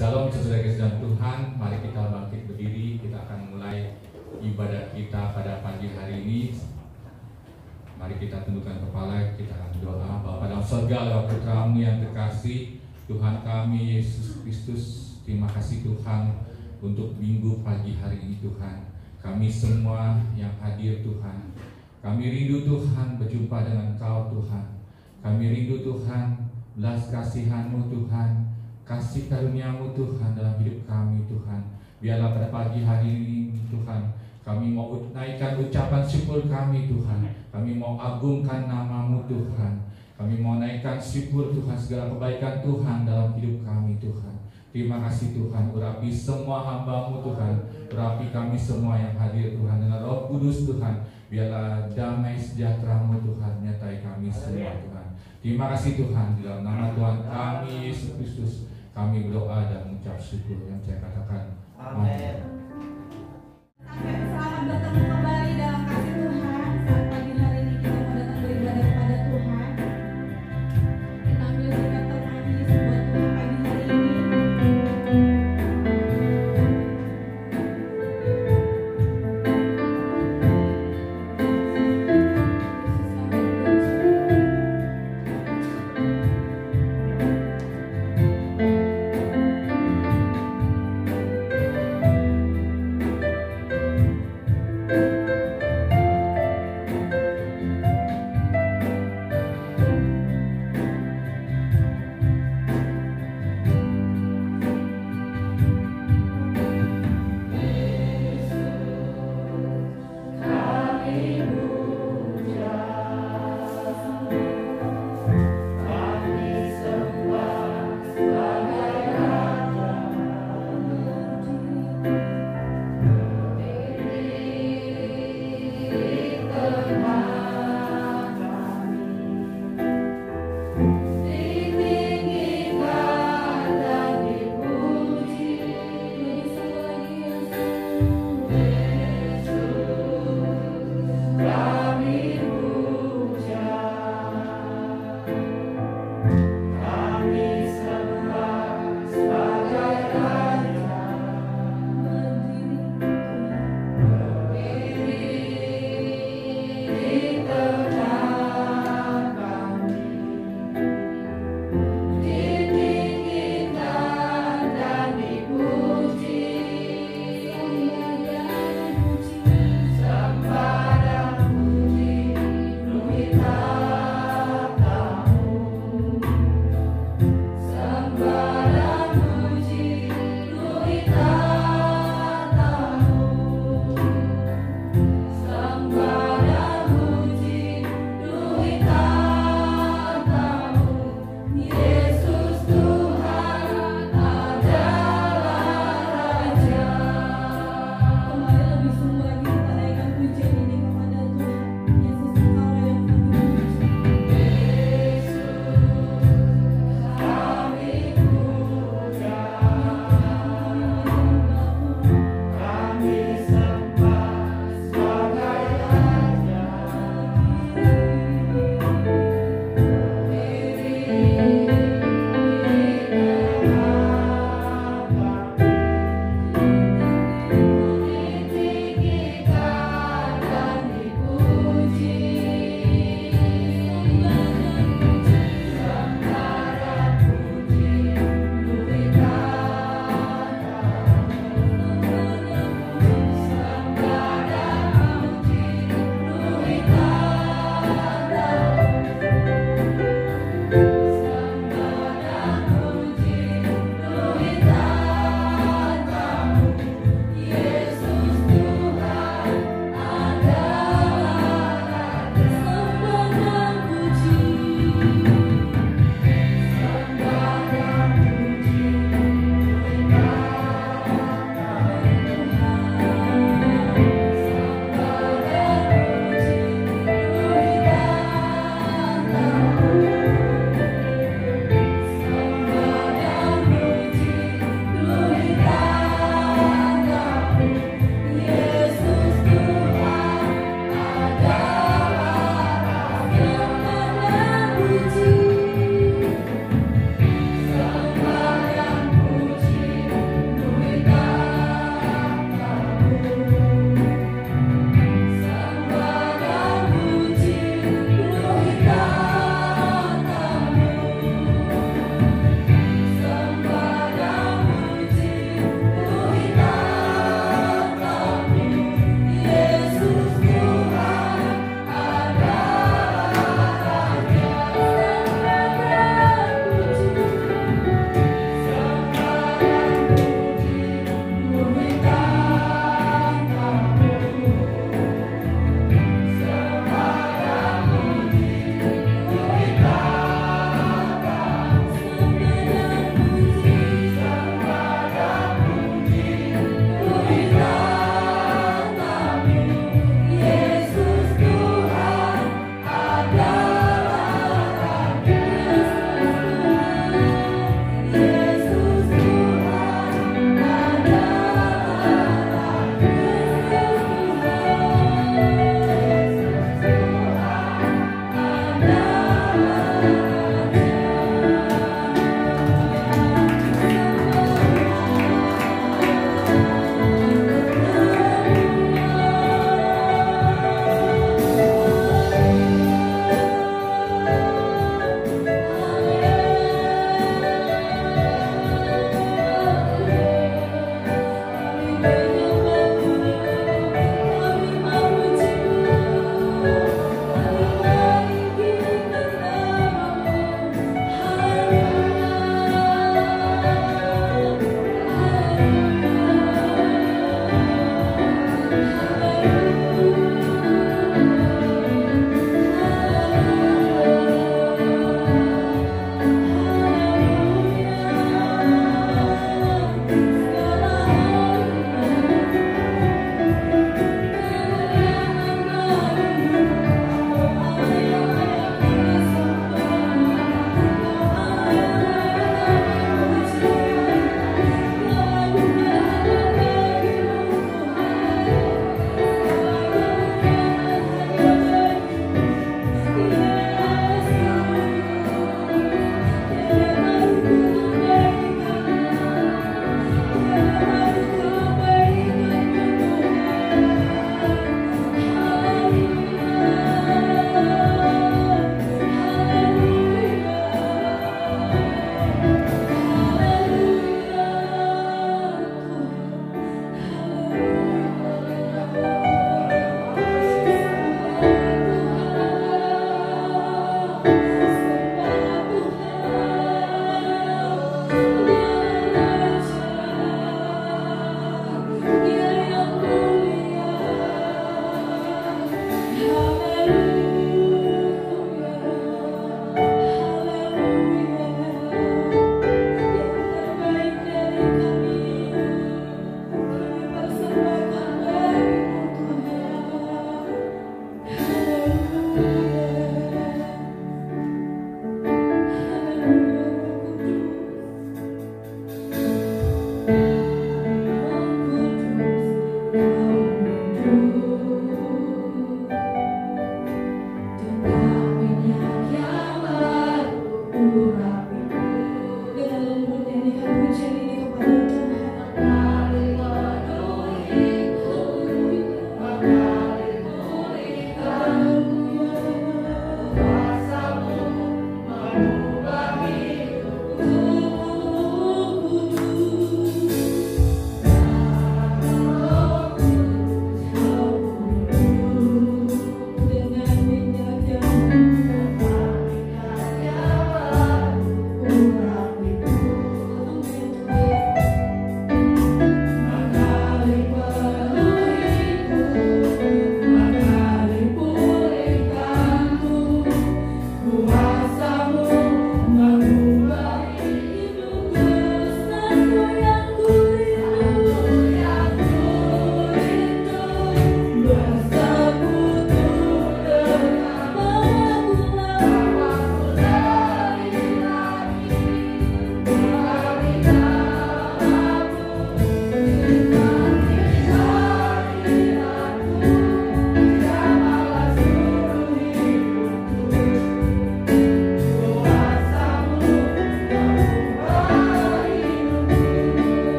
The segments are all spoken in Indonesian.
Shalom saudara kesediaan Tuhan, mari kita bangkit berdiri. Kita akan mulai ibadah kita pada pagi hari ini. Mari kita tundukkan kepala, kita akan berdoa. Bapa dalam surga, lewat putra-Mu yang terkasih, Tuhan kami Yesus Kristus, terima kasih Tuhan untuk minggu pagi hari ini Tuhan. Kami semua yang hadir Tuhan, kami rindu Tuhan berjumpa dengan Engkau Tuhan. Kami rindu Tuhan belas kasihan-Mu Tuhan, kasih karunia-Mu Tuhan dalam hidup kami Tuhan. Biarlah pada pagi hari ini Tuhan, kami mau naikkan ucapan syukur kami Tuhan. Kami mau agungkan nama-Mu Tuhan. Kami mau naikkan syukur Tuhan segala kebaikan Tuhan dalam hidup kami Tuhan. Terima kasih Tuhan, urapi semua hamba-Mu Tuhan, urapi kami semua yang hadir Tuhan dengan Roh Kudus Tuhan. Biarlah damai sejahtera-Mu Tuhan nyertai kami semua Tuhan. Terima kasih Tuhan, di dalam nama Tuhan kami Yesus Kristus kami berdoa dan mengucap syukur yang saya katakan. Amin. Selamat bertemu kembali dalam kasih Tuhan. Saat pagi hari ini kita mau datang beribadah kepada Tuhan. Kita ambil sikap termanis buat Tuhan pagi hari ini. Yesus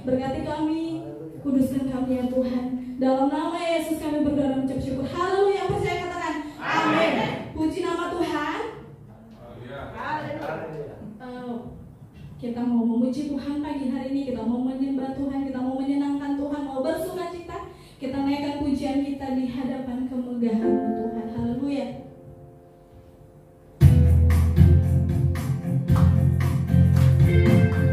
Berkati kami, kuduskan kami ya Tuhan. Dalam nama Yesus kami berdoa dan mengucap syukur. Haleluya, percaya katakan amin. Puji nama Tuhan. Kita mau memuji Tuhan pagi hari ini, kita mau menyembah Tuhan, kita mau menyenangkan Tuhan, mau bersukacita. Kita naikkan pujian kita di hadapan kemegahan Tuhan. Haleluya. Penyembahanku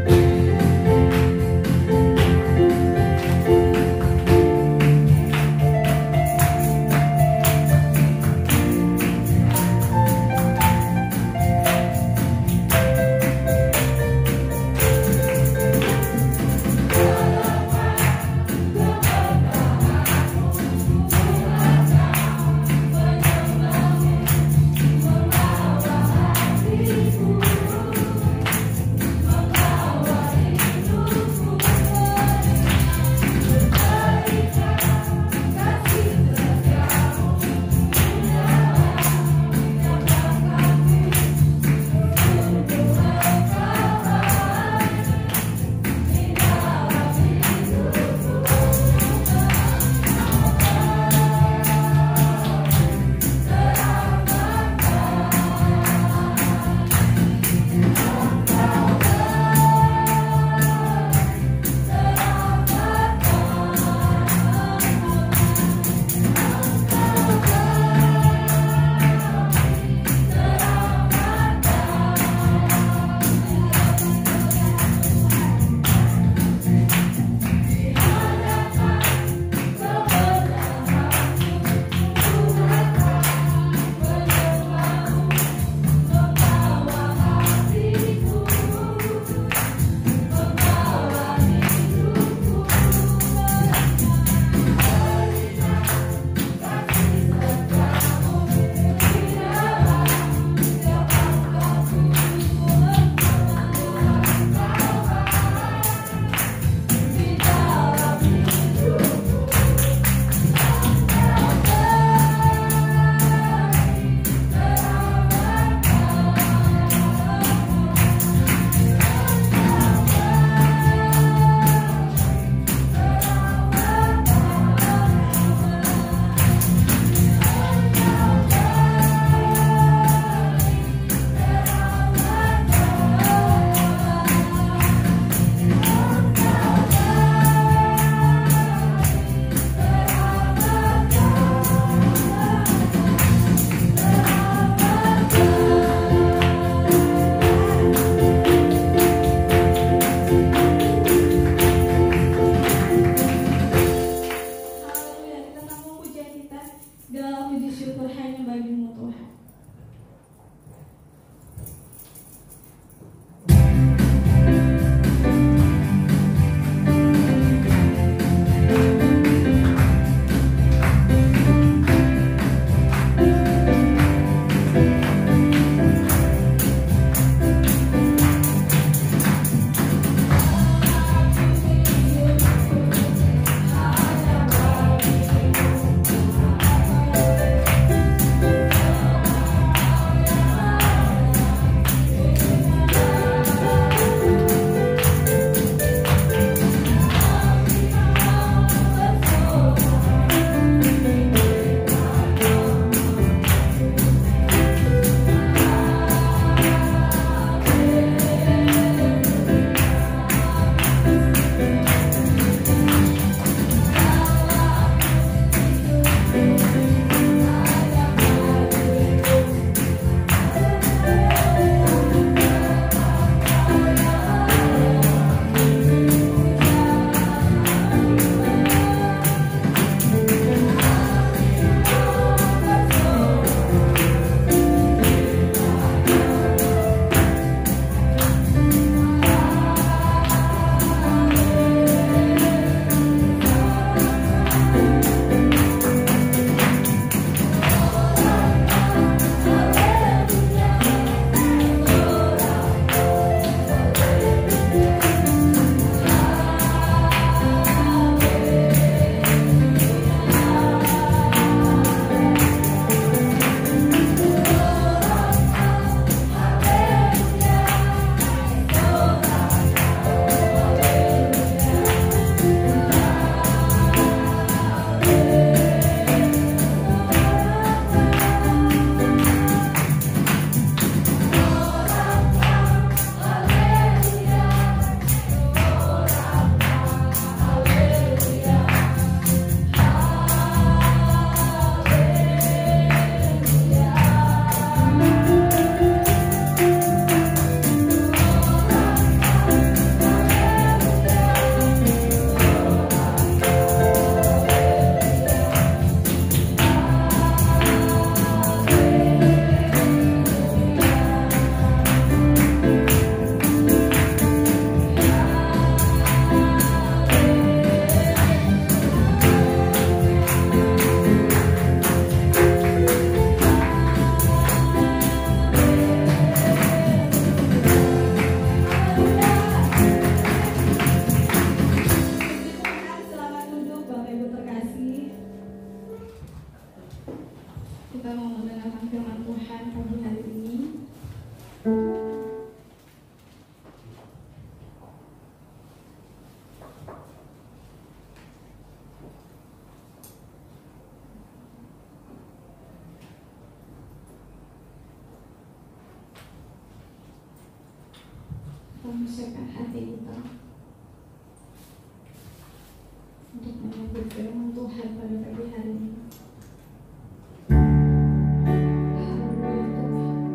kita menyiapkan hati kita untuk menyambut firman Tuhan pada pagi hari ini. Haleluya Tuhan.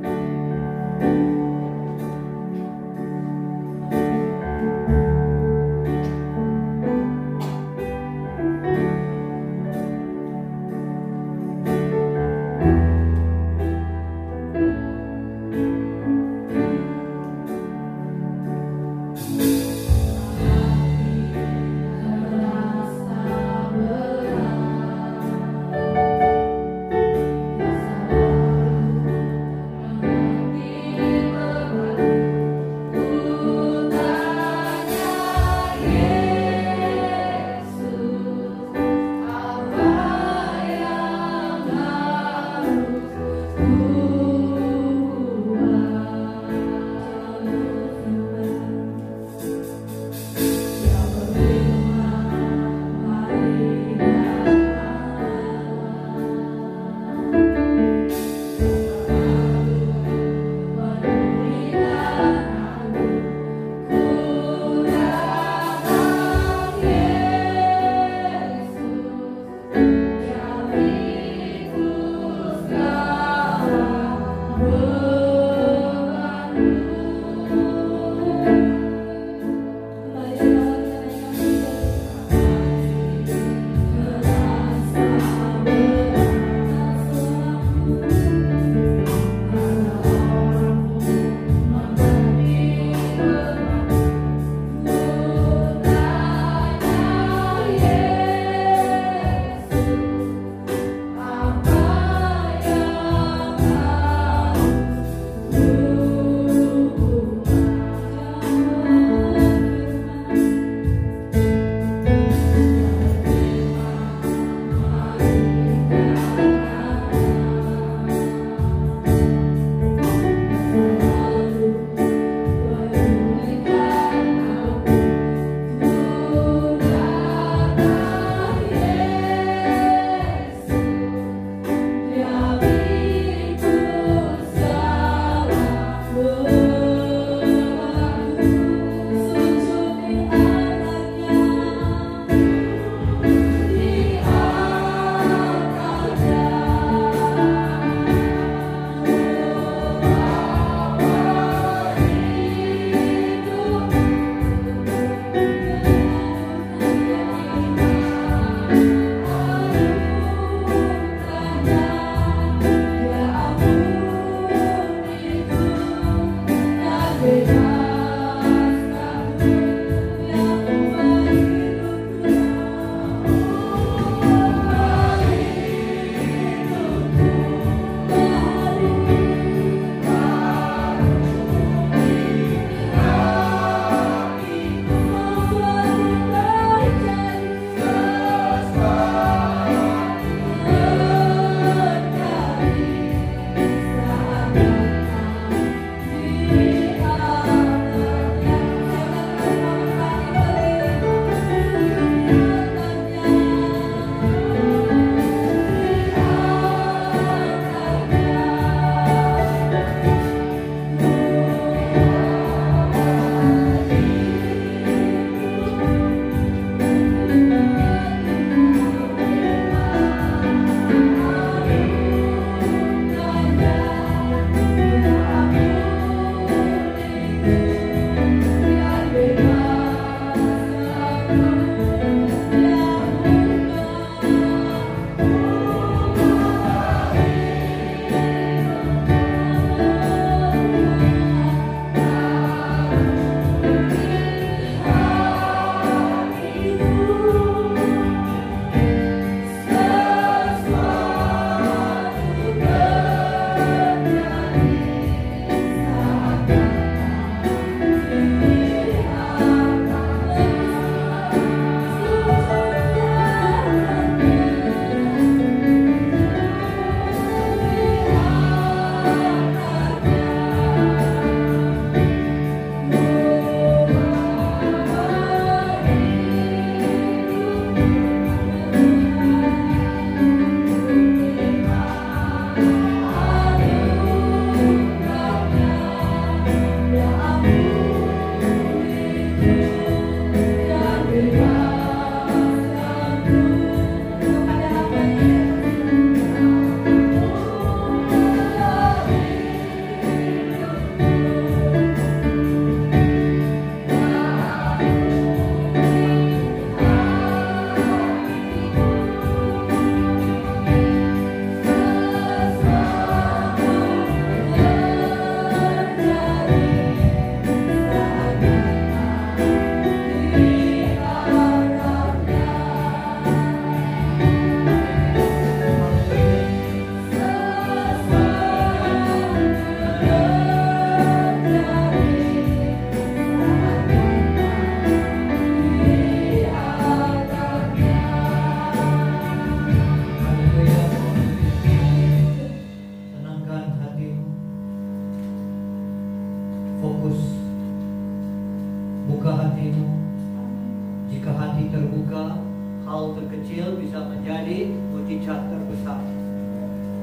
Jika hati terbuka, hal terkecil bisa menjadi mujizat terbesar.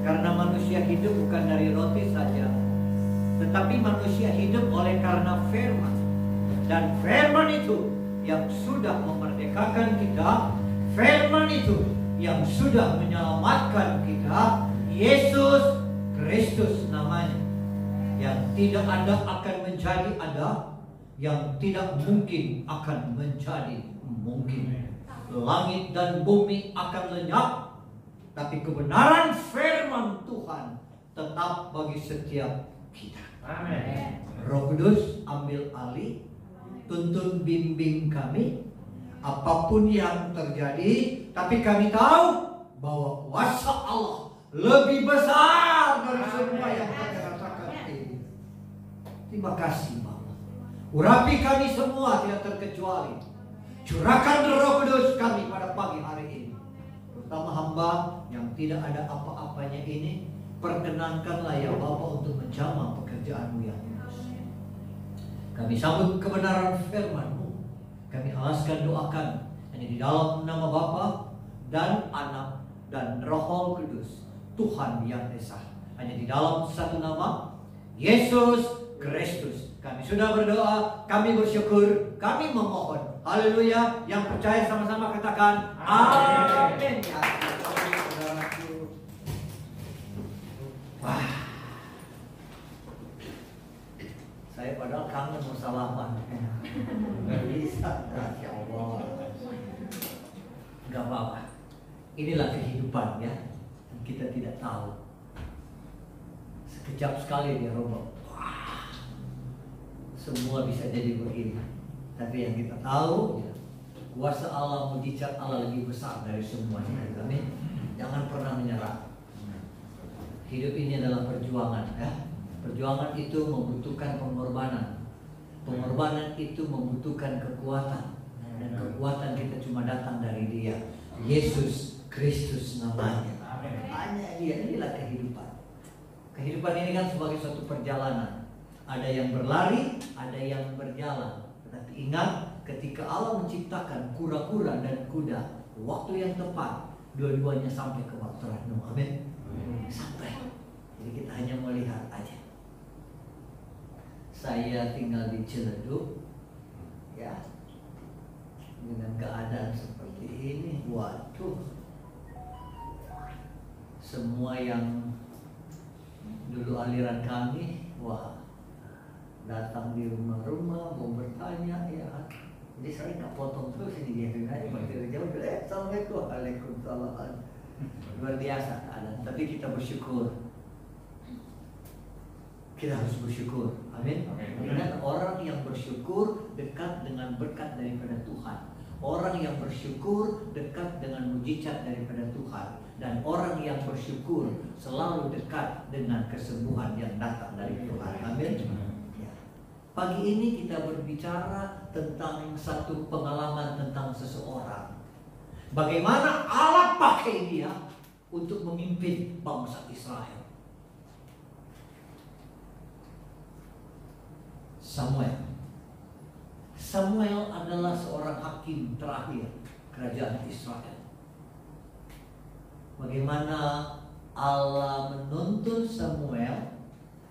Karena manusia hidup bukan dari roti saja, tetapi manusia hidup oleh karena firman. Dan firman itu yang sudah memerdekakan kita, firman itu yang sudah menyelamatkan kita, Yesus Kristus namanya. Yang tidak ada akan menjadi ada, yang tidak mungkin akan menjadi mungkin. Langit dan bumi akan lenyap, tapi kebenaran firman Tuhan tetap bagi setiap kita. Amin. Roh Kudus ambil alih, tuntun bimbing kami apapun yang terjadi, tapi kami tahu bahwa kuasa Allah lebih besar dari semua yang kami rasakan ini. Terima kasih Bapa. Urapi kami semua tidak terkecuali. Curahkan Roh Kudus kami pada pagi hari ini. Terutama hamba yang tidak ada apa-apanya ini, perkenankanlah ya Bapa untuk menjamah pekerjaan-Mu yang kudus. Kami sambut kebenaran firman-Mu. Kami alaskan doakan hanya di dalam nama Bapa dan Anak dan Roh Kudus, Tuhan yang Esa. Hanya di dalam satu nama, Yesus Kristus. Kami sudah berdoa, kami bersyukur, kami memohon. Haleluya. Yang percaya sama-sama katakan amin. Wah, saya padahal kangen mau salaman. Nggak bisa, ya Allah. Nggak apa-apa. Inilah kehidupan ya. Kita tidak tahu. Sekejap sekali dia roboh. Wah, semua bisa jadi begini. Tapi yang kita tahu, ya, kuasa Allah, mujizat Allah lebih besar dari semuanya. Amin. Jangan pernah menyerah. Hidup ini adalah perjuangan, ya. Perjuangan itu membutuhkan pengorbanan. Pengorbanan itu membutuhkan kekuatan. Dan kekuatan kita cuma datang dari Dia, Yesus Kristus namanya. Hanya Dia, inilah kehidupan. Kehidupan ini kan sebagai suatu perjalanan. Ada yang berlari, ada yang berjalan. Tetapi ingat, ketika Allah menciptakan kura-kura dan kuda, waktu yang tepat, dua-duanya sampai ke waktu renung. Amin. Sampai. Jadi kita hanya melihat aja. Saya tinggal di Ciledug, ya, dengan keadaan seperti ini, waduh, semua yang dulu aliran kami, wah, datang di rumah-rumah mau bertanya, ya. Jadi saya nggak potong terus ini dia aja dari jauh, assalamualaikum, waalaikumsalam. Luar biasa keadaan, tapi kita bersyukur. Kita harus bersyukur, amin. Ingat, orang yang bersyukur dekat dengan berkat daripada Tuhan. Orang yang bersyukur dekat dengan mujizat daripada Tuhan. Dan orang yang bersyukur selalu dekat dengan kesembuhan yang datang dari Tuhan, amin. Ya. Pagi ini kita berbicara tentang satu pengalaman tentang seseorang. Bagaimana Allah pakai dia untuk memimpin bangsa Israel. Samuel adalah seorang hakim terakhir kerajaan Israel. Bagaimana Allah menuntun Samuel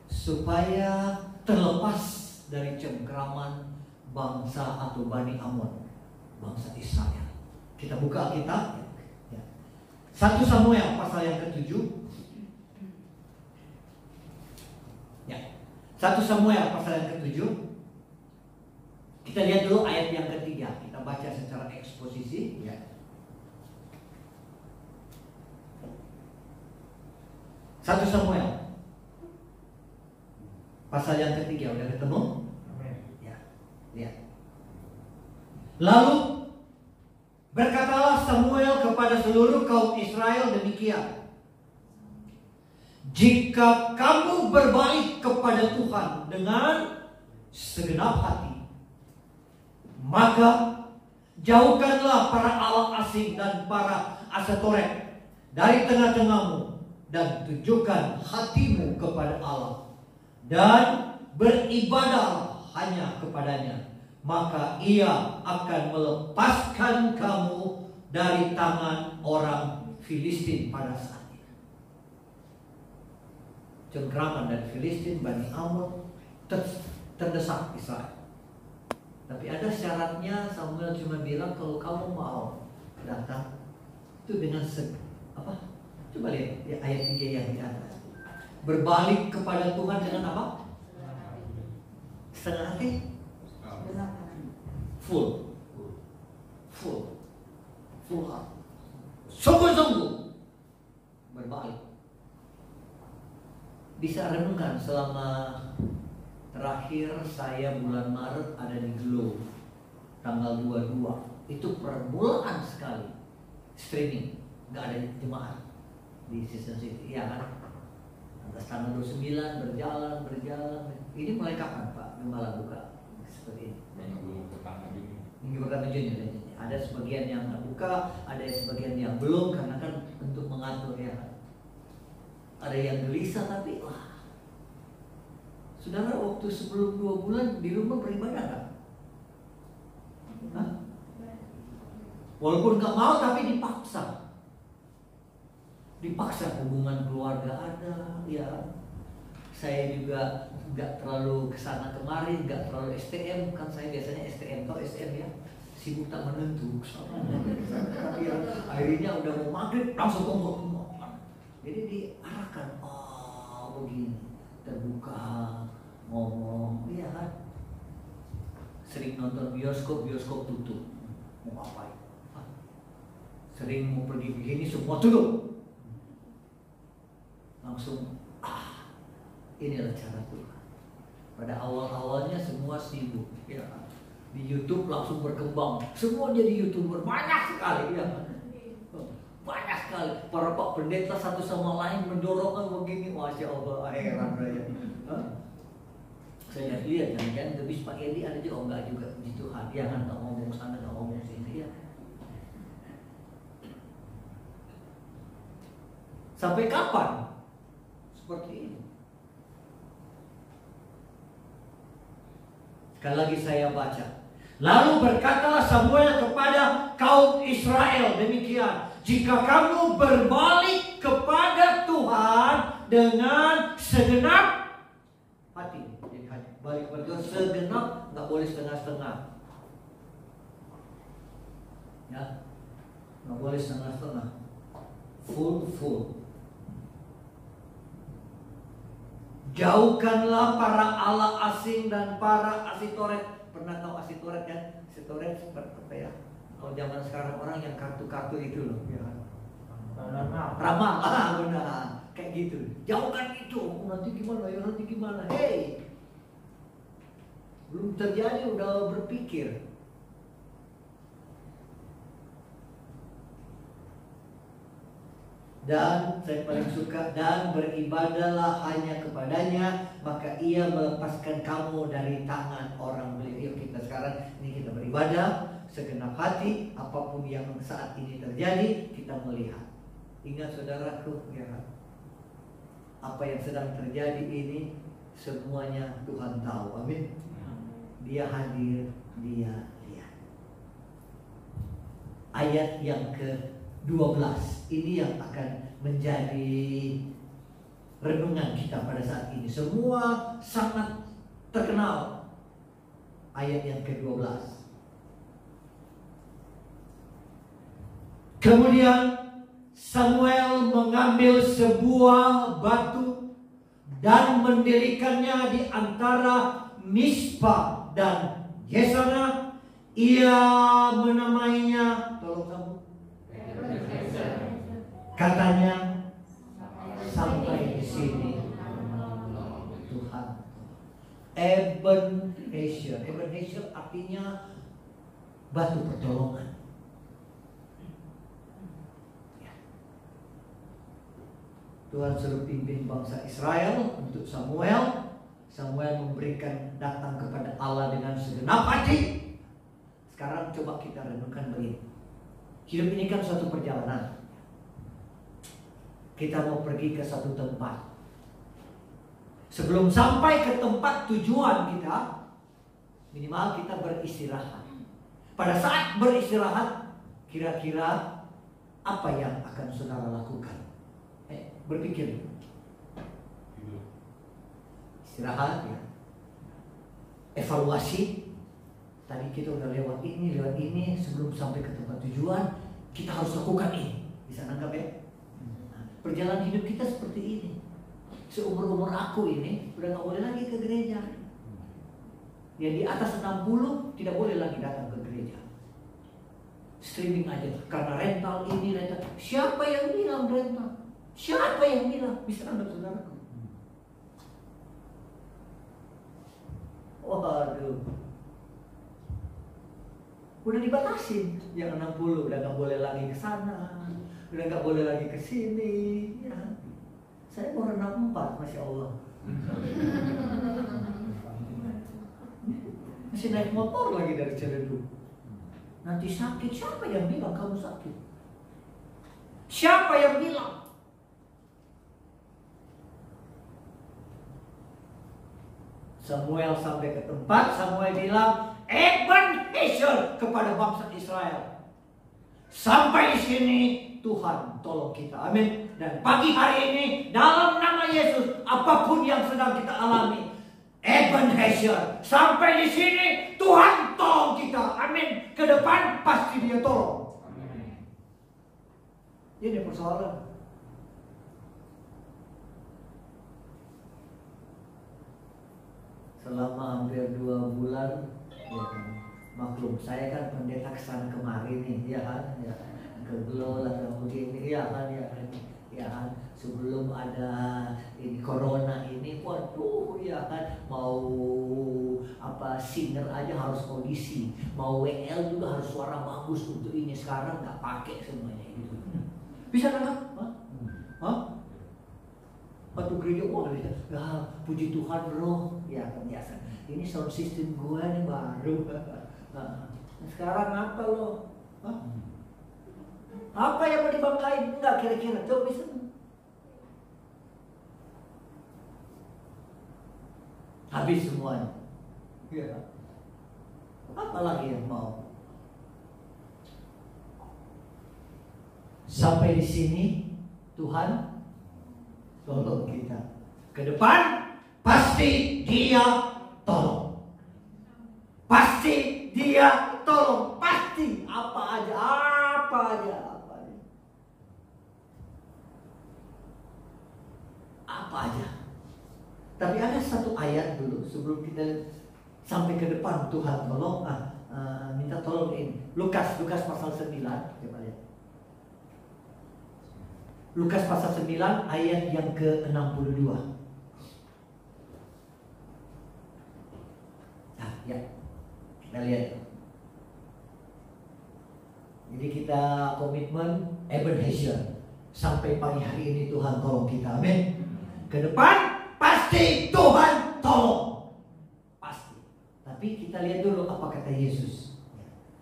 supaya terlepas dari cengkraman bangsa atau Bani Amon, bangsa Israel. Kita buka Alkitab. 1 Samuel pasal yang ke-7. Ya. 1 Samuel pasal yang ke-7. Kita lihat dulu ayat yang ketiga. Kita baca secara eksposisi. Ya. 1 Samuel pasal yang ketiga. Udah ketemu? Ya. Lihat. Lalu berkatalah Samuel kepada seluruh kaum Israel demikian. Jika kamu berbalik kepada Tuhan dengan segenap hati, maka jauhkanlah para Allah asing dan para Asatoret dari tengah-tengahmu, dan tunjukkan hatimu kepada Allah, dan beribadah hanya kepadanya. maka ia akan melepaskan kamu dari tangan orang Filistin pada saat itu. Cengkraman dari Filistin, Bani Ammon terdesak Israel. Tapi ada syaratnya. Samuel cuma bilang kalau kamu mau datang itu dengan apa? Coba lihat ya, ayat 3 yang di atas. Berbalik kepada Tuhan dengan apa? Setengah hati? Full heart. Sungguh-sungguh berbalik. Bisa renungkan selama terakhir saya bulan Maret ada di Glow tanggal 22. Itu permulaan sekali streaming, nggak ada jemaat di Season City, ya kan? Atas tanggal 29 berjalan. Ini mulai kapan Pak Gembala buka seperti ini? Minggu pertama Juni. Minggu pertama Juni. Ada sebagian yang buka, ada sebagian yang belum, karena kan untuk mengatur ya. Ada yang gelisah tapi wah. Saudara, waktu sebelum 2 bulan di rumah beribadah kan? Walaupun nggak mau tapi dipaksa hubungan keluarga ada, ya. Saya juga nggak terlalu kesana kemari, nggak terlalu STM, kan saya biasanya STM, kalau STM ya sibuk tak menentu. Tapi ya, akhirnya udah mau maghrib langsung ngomong. Jadi diarahkan, begini, terbuka, ngomong, iya kan. Sering nonton bioskop tutup, mau ngapain? Sering mau pergi begini semua tutup. Langsung inilah cara Tuhan. Pada awalnya semua sibuk, ya. Di YouTube langsung berkembang, semua jadi YouTuber, banyak sekali, ya. Banyak sekali. Para Pak Pendeta satu sama lain mendorongkan begini, masya Allah, heran saya. Saya lihat kan habis Pak Edi ada juga, enggak juga di Tuhan, ya kan, nggak ngomong sana, nggak ngomong sini, ya. Sampai kapan seperti ini? Sekali lagi saya baca. Lalu berkatalah Samuel kepada kaum Israel demikian, jika kamu berbalik kepada Tuhan dengan segenap hati, balik kepada Tuhan segenap, nggak boleh setengah-setengah, ya, nggak boleh setengah-setengah, full. Jauhkanlah para Allah asing dan para asitoret. Pernah tahu asitoret kan? Asitoret seperti apa ya? Kalau zaman sekarang orang yang kartu-kartu itu loh, ya. Ramal, benar. Kayak gitu. Jauhkan itu. Nanti gimana? Hey, belum terjadi udah berpikir. Dan saya paling suka, dan beribadahlah hanya kepadanya, maka ia melepaskan kamu dari tangan orang beliau. Kita sekarang ini kita beribadah segenap hati, apapun yang saat ini terjadi kita melihat. Ingat saudaraku, ya, apa yang sedang terjadi ini semuanya Tuhan tahu. Amin. Dia hadir, dia lihat. Ayat yang ke-12 ini yang akan menjadi renungan kita pada saat ini. Semua sangat terkenal. Ayat yang ke-12. Kemudian Samuel mengambil sebuah batu dan mendirikannya di antara Mispa dan Yesana. Ia menamainya, tolong sambung. Katanya, sampai di sini Tuhan. Ebenezer artinya batu pertolongan. Tuhan suruh pimpin bangsa Israel untuk Samuel. Samuel memberikan datang kepada Allah dengan segenap hati. Sekarang coba kita renungkan begini. Hidup ini kan suatu perjalanan. Kita mau pergi ke satu tempat. Sebelum sampai ke tempat tujuan kita, Minimal kita beristirahat. Pada saat beristirahat, kira-kira apa yang akan saudara lakukan? Berpikir. Istirahat ya. Evaluasi. Tadi kita udah lewat ini, sebelum sampai ke tempat tujuan, kita harus lakukan ini. Bisa nangkap ya? Perjalanan hidup kita seperti ini. Seumur-umur aku ini udah gak boleh lagi ke gereja. Yang di atas 60 tidak boleh lagi datang ke gereja. Streaming aja. Karena rental ini, rental. Siapa yang bilang rental? Siapa yang bilang? Bisa nangkap saudaraku? Waduh. Udah dibatasin. Yang 60 udah gak boleh lagi ke sana. Udah gak boleh lagi ke sini. Ya. Saya mau renang 4, Masya Allah. Masih naik motor lagi dari Ciledug. Nanti sakit, siapa yang bilang kamu sakit? Siapa yang bilang? Samuel sampai ke tempat, Samuel bilang, Ebenezer kepada bangsa Israel. Sampai di sini Tuhan tolong kita. Amin. Dan pagi hari ini dalam nama Yesus, apapun yang sedang kita alami, Ebenezer, sampai di sini Tuhan tolong kita. Amin. Ke depan pasti Dia tolong. Amin. Ini persoalan. Selama hampir 2 bulan, ya kan, maklum saya kan pendeta kesana kemari nih, ya kan, ya, ke Glo lah begini, ya kan, ya kan, sebelum ada ini corona ini, waduh, ya kan, mau apa singer aja harus audisi, mau WL juga harus suara bagus untuk ini. Sekarang nggak pakai semuanya gitu. Bisa nggak? Hah? Waktu gereja, ya puji Tuhan bro, ya kan biasa. Ini sound system gue nih baru. Nah, sekarang apa lo? Hah? Apa yang mau dibanggain? Enggak kira-kira, coba bisa. Habis semuanya. Ya. Apa lagi yang mau? Sampai di sini Tuhan tolong kita. Ke depan pasti Dia tolong. Pasti Dia tolong. Pasti apa aja. Tapi ada satu ayat dulu sebelum kita sampai ke depan Tuhan tolong. Minta tolong ini. Lukas pasal 9. Coba lihat. Lukas pasal 9 ayat yang ke-62. Nah, ya. Kita lihat. Jadi kita komitmen Ebenezer. Sampai pagi hari ini Tuhan tolong kita. Amin. Ke depan pasti Tuhan tolong. Pasti. Tapi kita lihat dulu apa kata Yesus.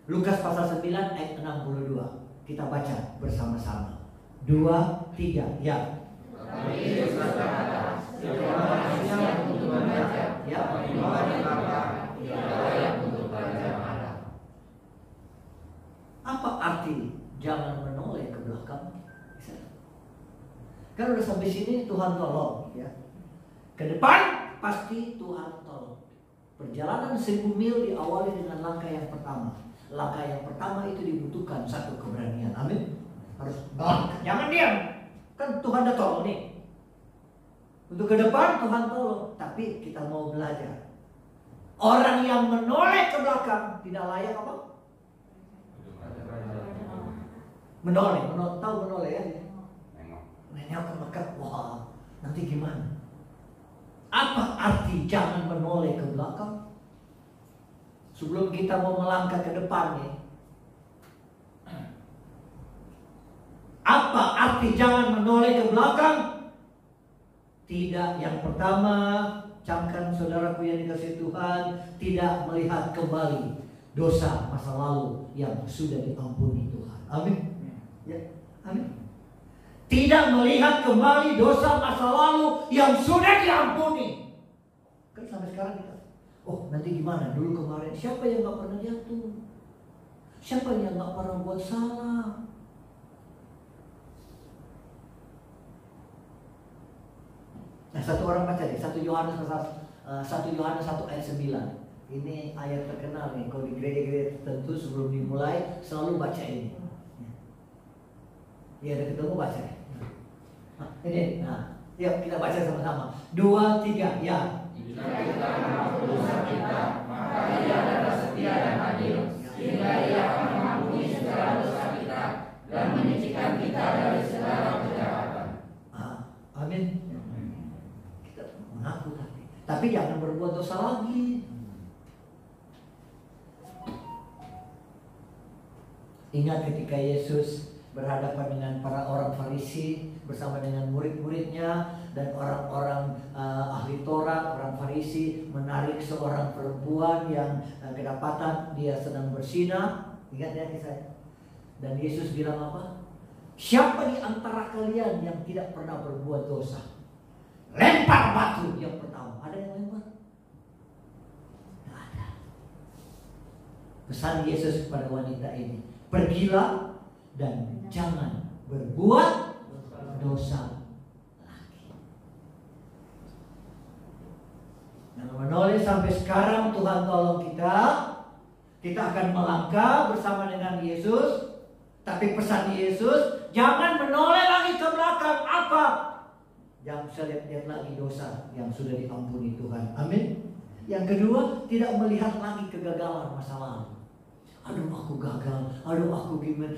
Lukas pasal 9 ayat 62. Kita baca bersama-sama. 2, 3, ya. Yesus berkata, "Semua manusia untuk belajar, di bawah di belakang, tidak layak untuk belajar Allah." Apa arti jangan menoleh ke belakang? Kan udah sampai sini Tuhan tolong, ya. Ke depan pasti Tuhan tolong. Perjalanan 1000 mil diawali dengan langkah yang pertama. Langkah yang pertama itu dibutuhkan satu keberanian. Amin. Harus bangkit, jangan diam. Kan Tuhan udah tolong nih. Untuk ke depan Tuhan tolong, tapi kita mau belajar. Orang yang menoleh ke belakang tidak layak apa? Menoleh, tahu menoleh ya? Nengok ke belakang, wah, nanti gimana? Apa arti jangan menoleh ke belakang? Sebelum kita mau melangkah ke depan nih, apa arti jangan menoleh ke belakang? Tidak, yang pertama, camkan saudaraku yang dikasihi Tuhan, tidak melihat kembali dosa masa lalu yang sudah diampuni Tuhan. Amin. Ya, amin. Tidak melihat kembali dosa masa lalu yang sudah diampuni. Kan sampai sekarang kita, Oh nanti gimana? Dulu kemarin siapa yang gak pernah jatuh? Siapa yang gak pernah buat salah? Nah, satu orang baca deh, 1 Yohanes 1 ayat 9. Ini ayat terkenal nih, kalau di gereja-gereja tertentu sebelum dimulai selalu baca ini. Ya, ada ketemu baca. Nah, ini, yuk kita baca sama-sama. 2, 3, ya. Jika kita mengaku dosa kita, maka Ia adalah setia dan adil, sehingga Ia akan mengampuni segala dosa kita dan menyucikan kita dari segala kejahatan. Amin. Kita mengaku tapi jangan berbuat dosa lagi. Ingat ketika Yesus berhadapan dengan para orang Farisi bersama dengan murid-muridnya dan orang-orang ahli Taurat, orang Farisi menarik seorang perempuan yang kedapatan dia sedang bersinah. Ingat ya kisah. Dan Yesus bilang apa? Siapa di antara kalian yang tidak pernah berbuat dosa? Lempar batu yang pertama. Ada yang lempar? Tidak ada. Pesan Yesus kepada wanita ini, pergilah dan jangan berbuat dosa lagi. Jangan menoleh sampai sekarang. Tuhan tolong kita. Kita akan melangkah bersama dengan Yesus. Tapi pesan Yesus, jangan menoleh lagi ke belakang. Apa? Jangan bisa lihat-lihat lagi dosa yang sudah diampuni Tuhan. Amin. Yang kedua, tidak melihat lagi kegagalan masa lalu. Aduh aku gagal, aduh aku gimana,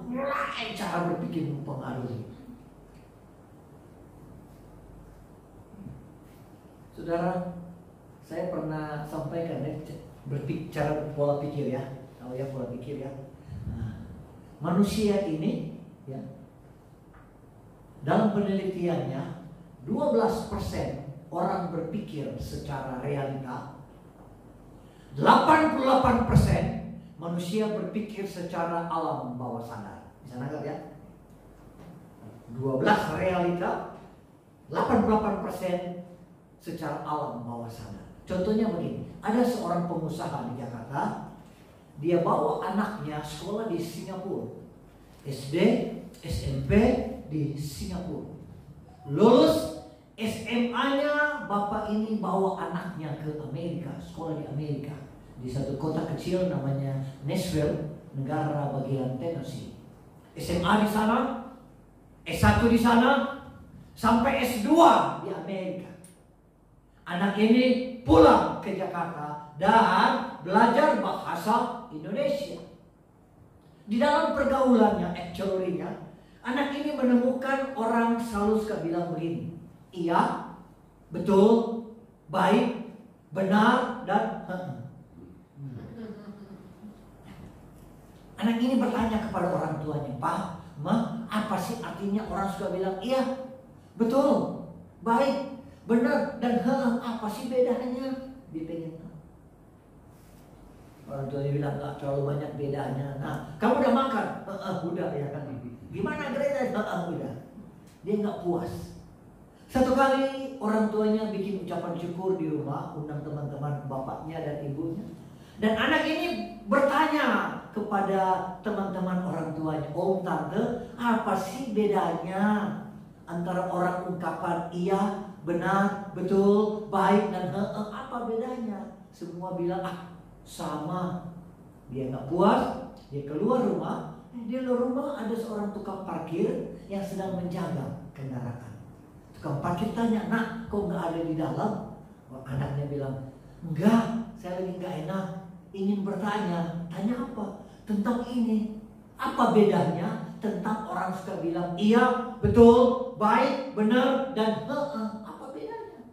mulai cara berpikir mempengaruhi. Saudara, saya pernah sampaikan cara pola pikir ya, tahu ya pola pikir ya. Manusia ini ya, dalam penelitiannya 12% orang berpikir secara realita, 88% manusia berpikir secara alam bawah sadar. Bisa nangkap ya? 12 realita, 88% secara alam bawah sadar. Contohnya begini, ada seorang pengusaha di Jakarta, dia bawa anaknya sekolah di Singapura, SD, SMP di Singapura. Lulus SMA-nya, bapak ini bawa anaknya ke Amerika, sekolah di Amerika, di satu kota kecil namanya Nashville, negara bagian Tennessee. SMA di sana, S1 di sana, sampai S2 di Amerika. Anak ini pulang ke Jakarta dan belajar bahasa Indonesia. Di dalam pergaulannya, actually-nya, anak ini menemukan orang selalu suka bilang begini, iya, betul, baik, benar, dan Anak ini bertanya kepada orang tuanya, Pak, Ma, apa sih artinya orang suka bilang iya, betul, baik, benar, dan apa sih bedanya? Dia pengen tahu. Orang tuanya bilang nggak terlalu banyak bedanya. Nah, kamu udah makan? Udah ya kan. Gimana gereja? Udah. Dia nggak puas. Satu kali orang tuanya bikin ucapan syukur di rumah, undang teman-teman bapaknya dan ibunya. Dan anak ini bertanya kepada teman-teman orang tuanya, Om, Tante, apa sih bedanya antara orang ungkapan iya, benar, betul, baik, dan apa bedanya? Semua bilang, sama. Dia nggak puas, dia keluar rumah. Di luar rumah ada seorang tukang parkir yang sedang menjaga kendaraan. Tukang parkir tanya, Nak, kok nggak ada di dalam? Anaknya bilang, enggak, saya lagi nggak enak, ingin bertanya. Tanya apa? Tentang ini. Apa bedanya tentang orang suka bilang iya, betul, baik, benar, dan apa bedanya?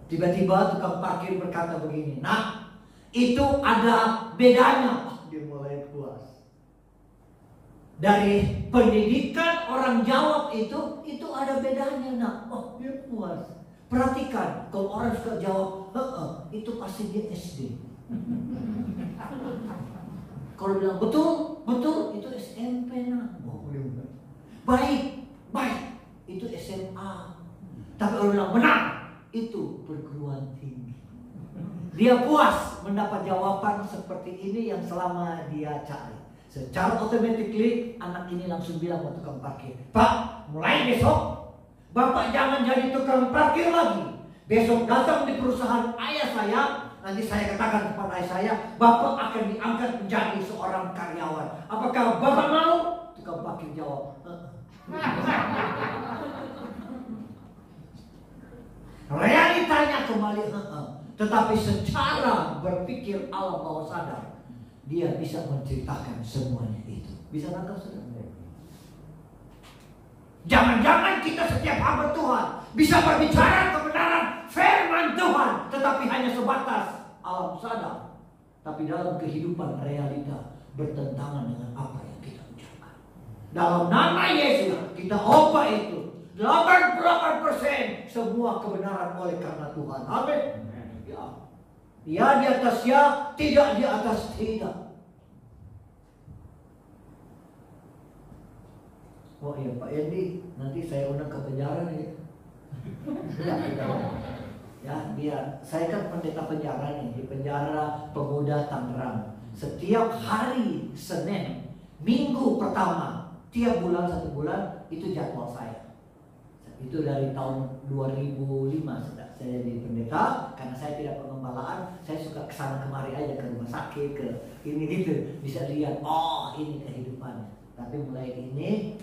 Tiba-tiba tukang parkir berkata begini, Nah, itu ada bedanya. Dia mulai puas. Dari pendidikan orang jawab itu ada bedanya, Nak. Dia puas. Perhatikan, kalau orang suka jawab, itu pasti dia SD. Kalau bilang betul, betul, itu SMP, Nak. Baik, baik, itu SMA. Tapi kalau bilang benar, itu perguruan tinggi. Dia puas mendapat jawaban seperti ini yang selama dia cari. Secara automatically anak ini langsung bilang ke tukang parkir, "Pak, mulai besok Bapak jangan jadi tukang parkir lagi. Besok datang di perusahaan ayah saya, nanti saya katakan kepada ayah saya, Bapak akan diangkat menjadi seorang karyawan. Apakah Bapak mau?" Tukang parkir jawab, realitanya kembali tetapi secara berpikir alam bawah sadar dia bisa menceritakan semuanya itu. Bisa nangkap saudara? Jangan-jangan kita setiap hamba Tuhan bisa berbicara kebenaran firman Tuhan, tetapi hanya sebatas alam sadar. Tapi dalam kehidupan realita bertentangan dengan apa yang kita ucapkan. Dalam nama Yesus kita ubah itu 88% semua kebenaran oleh karena Tuhan. Amin. Ya di atas ya, tidak di atas tidak. Oh iya Pak Yendi, nanti saya undang ke penjara nih. Ya, saya kan pendeta penjara nih, di penjara Pemuda Tangerang. Setiap hari Senin, minggu pertama, tiap bulan 1 bulan, itu jadwal saya. Itu dari tahun 2005 sudah saya jadi pendeta. Karena saya tidak pengembalaan, saya suka kesana kemari aja, ke rumah sakit, ke ini gitu. Bisa lihat, oh ini kehidupannya. Tapi mulai ini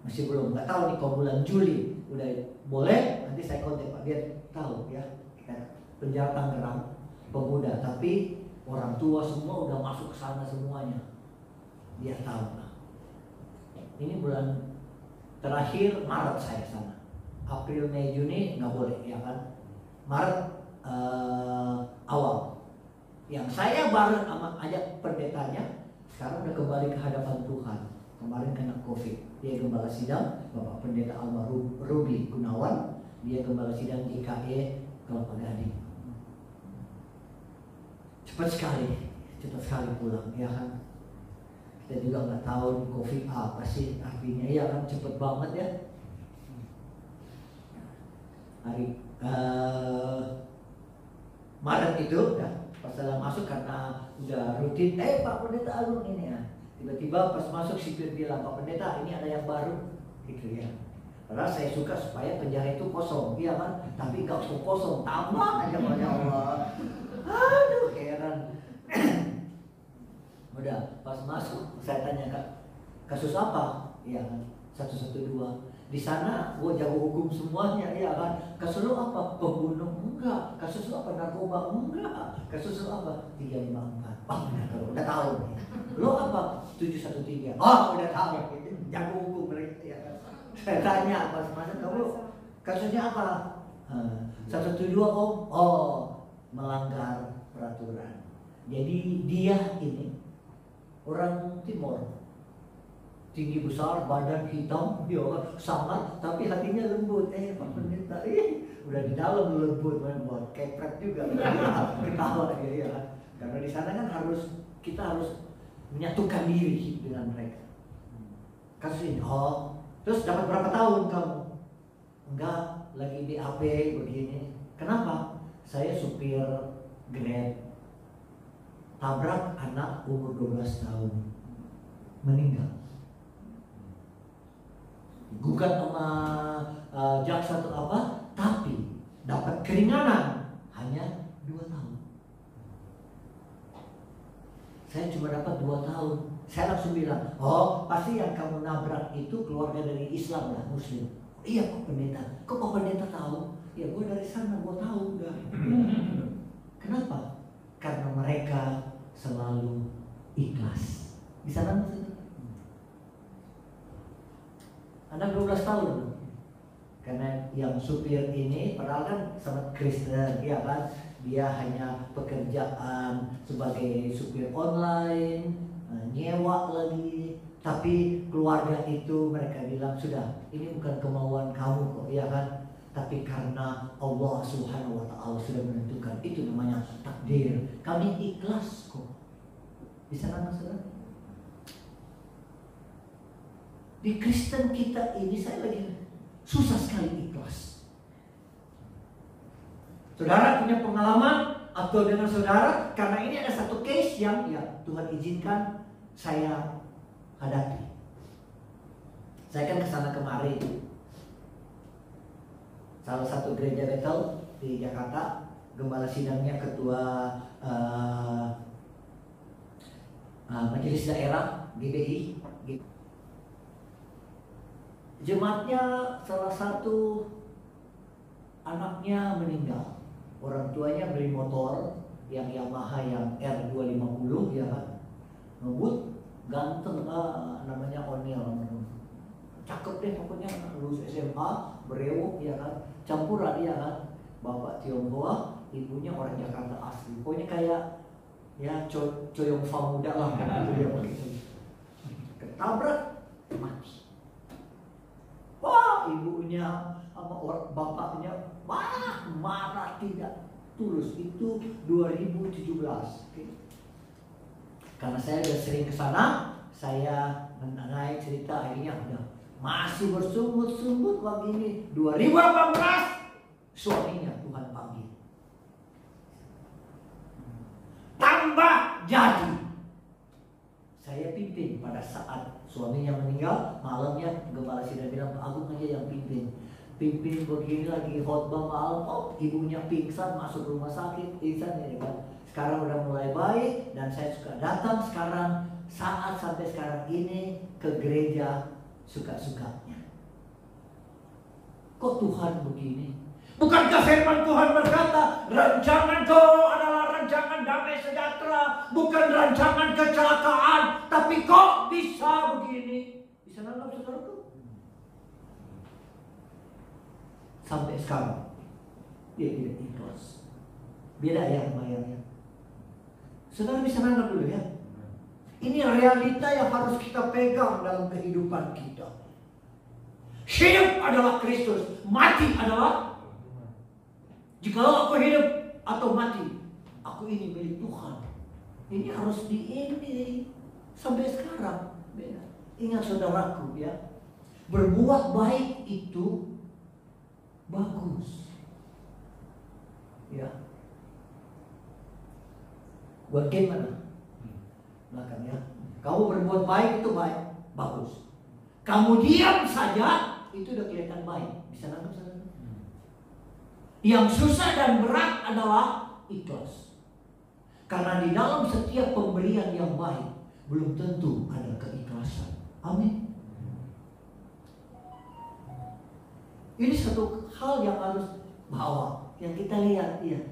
masih belum, nggak tahu nih kalau bulan Juli udah boleh, nanti saya kontak Pak biar tahu ya. Kita penjara Tangerang Pemuda, tapi orang tua semua udah masuk ke sana semuanya, biar tahu. Ini bulan terakhir Maret saya sana, April, Mei, Juni nggak boleh ya kan. Maret awal, yang saya bareng sama ajak pendetanya sekarang udah kembali ke hadapan Tuhan. Kemarin kena COVID, dia gembala sidang, Bapak Pendeta almarhum Ruby Gunawan, dia gembala sidang GKE Kelapa Gading. Cepat sekali pulang, ya kan? Kita juga nggak tahu COVID apa sih artinya, ya kan? Cepet banget ya. Hari Maret itu, ya, pas saya masuk karena udah rutin, Pak Pendeta Agung ini ya. Tiba-tiba pas masuk sipir bilang, Pak Pendeta ini ada yang baru, gitu ya. Padahal saya suka supaya penjara itu kosong, iya kan? Tapi nggak kosong, tambah aja banyak Allah. Aduh, heran. Udah pas masuk saya tanya, Kak, kasus apa? Iya kan, 112. Di sana gue jago hukum semuanya, iya kan? Kasus lu apa? Pembunuh? Enggak. Kasus lu apa? Narkoba? Enggak. Kasus lu apa? 354. Oh, udah tahu. Lo apa? 713. Oh, udah tahu. Jago hukum mereka, ya kan? Saya tanya pas mana kamu kasusnya apa? 172 Om. Oh, melanggar peraturan. Jadi dia ini orang Timur, tinggi besar, badan hitam, ya sangat, tapi hatinya lembut. Pak Pendeta, udah di dalam lembut, buat kepret juga. Ketawa dia ya. Karena di sana kan kita harus menyatukan diri dengan mereka. Kasus ini, terus dapat berapa tahun kamu? Enggak, lagi di AP begini. Kenapa? Saya supir Grab, tabrak anak umur 12 tahun, meninggal. Gugat sama jaksa atau apa, tapi dapat keringanan hanya 2 tahun. Saya cuma dapat 2 tahun. Saya langsung bilang, pasti yang kamu nabrak itu keluarga dari Islam lah, Muslim. Iya Pak Pendeta. Kok Pak Pendeta tahu? Ya gue dari sana, gue tahu enggak. Kenapa? Karena mereka selalu ikhlas. Di sana maksudnya anak 12 tahun. Karena yang supir ini padahal kan sangat Kristen, ya kan? Dia hanya pekerjaan sebagai supir online, nyewa lagi. Tapi keluarga itu mereka bilang, sudah, ini bukan kemauan kamu kok, ya kan? Tapi karena Allah Subhanahu wa Ta'ala sudah menentukan, itu namanya takdir. Kami ikhlas kok. Bisa kan maksudnya? Di Kristen kita ini saya lagi susah sekali ikhlas. Saudara punya pengalaman atau dengan saudara, karena ini ada satu case yang ya Tuhan izinkan saya hadapi. Saya kan kesana kemarin, salah satu gereja Bethel di Jakarta, gembala sidangnya ketua majelis daerah GBI. Jemaatnya salah satu anaknya meninggal. Orang tuanya beli motor yang Yamaha yang R250 ya kan. Ngebut, ganteng namanya O'Neil. Cakep deh pokoknya, lulus SMA, berewok ya kan. Campuran ya kan. Bapak Tionghoa, ibunya orang Jakarta asli. Pokoknya kayak ya coyong fa muda lah kan itu dia begitu. Ketabrak, mati. Wah, ibunya sama orang bapaknya marah tidak tulus. Itu 2017. Okay. Karena saya udah sering ke sana, saya naik cerita akhirnya udah masih bersungut-sungut begini. 2018 suaminya Tuhan panggil. Tambah jadi. Saya pimpin pada saat suaminya meninggal, malamnya gembala sidang bilang Pak Agung aja yang pimpin. Pimpin begini lagi khotbah malam, oh ibunya pingsan masuk rumah sakit, pingsan ya kan. Sekarang udah mulai baik dan saya suka datang sekarang saat sampai sekarang ini ke gereja suka-sukanya. Kok Tuhan begini? Bukankah firman Tuhan berkata rancanganku adalah rancangan damai sejahtera, bukan rancangan kecelakaan. Tapi kok bisa begini? Bisa nangkap saudaraku? Sampai sekarang dia tidak ikhlas. Beda ya bayarnya. Saudara bisa nangkap dulu ya. Ini realita yang harus kita pegang dalam kehidupan kita. Hidup adalah Kristus, mati adalah. Jikalau aku hidup atau mati, aku ini milik Tuhan. Ini harus ini sampai sekarang. Beda. Ingat saudaraku ya, berbuat baik itu bagus. Ya. Buat game mana? Belakang ya. Kamu berbuat baik itu baik, bagus. Kamu diam saja, itu udah kelihatan baik. Bisa nangkep saudara? Yang susah dan berat adalah ikhlas. Karena di dalam setiap pemberian yang baik belum tentu ada keikhlasan. Amin. Ini satu hal yang harus bawa, yang kita lihat ya.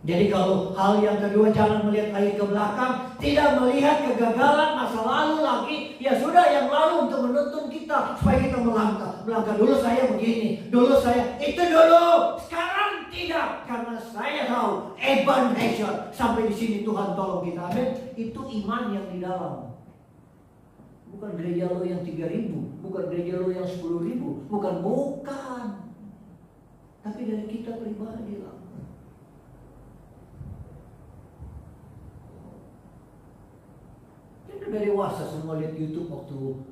Jadi kalau hal yang kedua, jangan melihat lagi ke belakang, tidak melihat kegagalan masa lalu lagi. Ya sudah, yang lalu untuk menuntun kita supaya kita melangkah. Dulu saya begini, dulu saya itu dulu. Sekarang tidak, karena saya tahu Ebenezer sampai di sini Tuhan tolong kita. Amin. Itu iman yang di dalam. Bukan gereja lo yang 3.000, bukan gereja lo yang 10.000, bukan. Tapi dari kita pribadi lah. Udah dewasa semua lihat YouTube waktu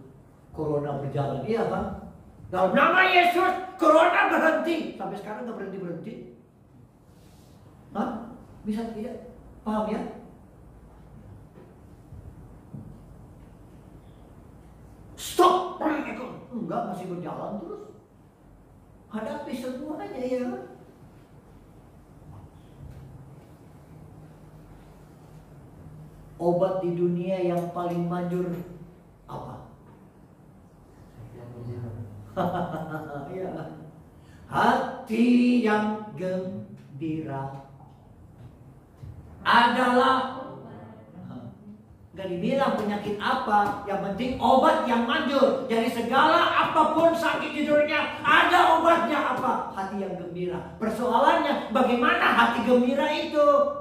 Corona berjalan, iya kan? Dalam nama Yesus, Corona berhenti. Sampai sekarang nggak berhenti. Hah? Bisa tidak? Paham ya? Stop! Enggak, masih berjalan terus. Hadapi semuanya ya kan? Obat di dunia yang paling manjur apa? Ya. Hati yang gembira adalah, gak dibilang penyakit apa, yang penting obat yang manjur. Jadi segala apapun sakit di dunia ada obatnya apa? Hati yang gembira. Persoalannya bagaimana hati gembira itu?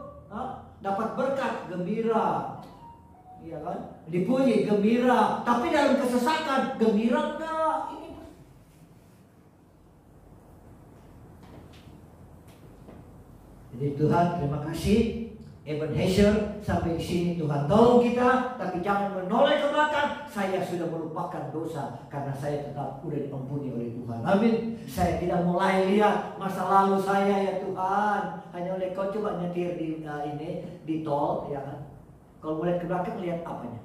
Dapat berkat gembira, iya kan? Dipuji gembira, tapi dalam kesesatan gembira enggak. Ini jadi Tuhan terima kasih Ebenezer, sampai di sini Tuhan tolong kita, tapi jangan menoleh ke belakang. Saya sudah melupakan dosa karena saya tetap sudah diampuni oleh Tuhan. Amin. Saya tidak mulai lihat masa lalu saya ya Tuhan. Hanya oleh kau coba nyetir di tol, ya kan? Kalau melihat ke belakang lihat apanya?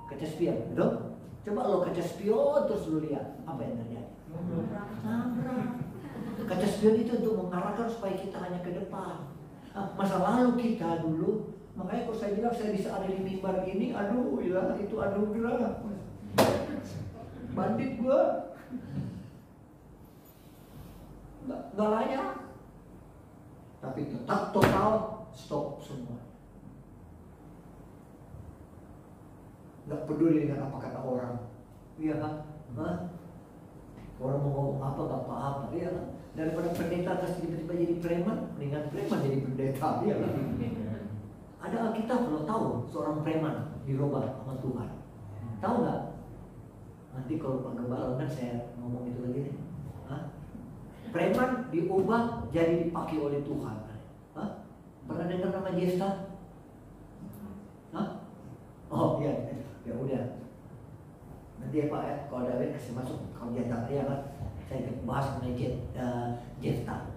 Kaca spion, betul? Coba lo kaca spion terus lo lihat apa yang terjadi. Nabrak. Kaca spion itu untuk mengarahkan supaya kita hanya ke depan. Masa lalu kita dulu, makanya kalau saya bilang saya bisa ada di mimbar ini, aduh ya itu anugerah. Bandit gua nggak layak, tapi tetap total stop semua. Nggak peduli dengan apa kata orang, iya kan? Orang mau ngomong apa nggak apa-apa, iya kan? Daripada pendeta terus tiba-tiba jadi preman, mendingan preman jadi pendeta, iya kan? Ada Alkitab kalau tahu seorang preman dirubah sama Tuhan, tahu nggak? Nanti kalau Pak Gembala kan saya ngomong itu lagi nih, preman diubah jadi dipakai oleh Tuhan. Pernah dengar nama Jefta? Oh iya, ya udah. Nanti ya Pak ya, kalau David kasih masuk kalau jatah ya kan. Saya bahas mengenai Jefta.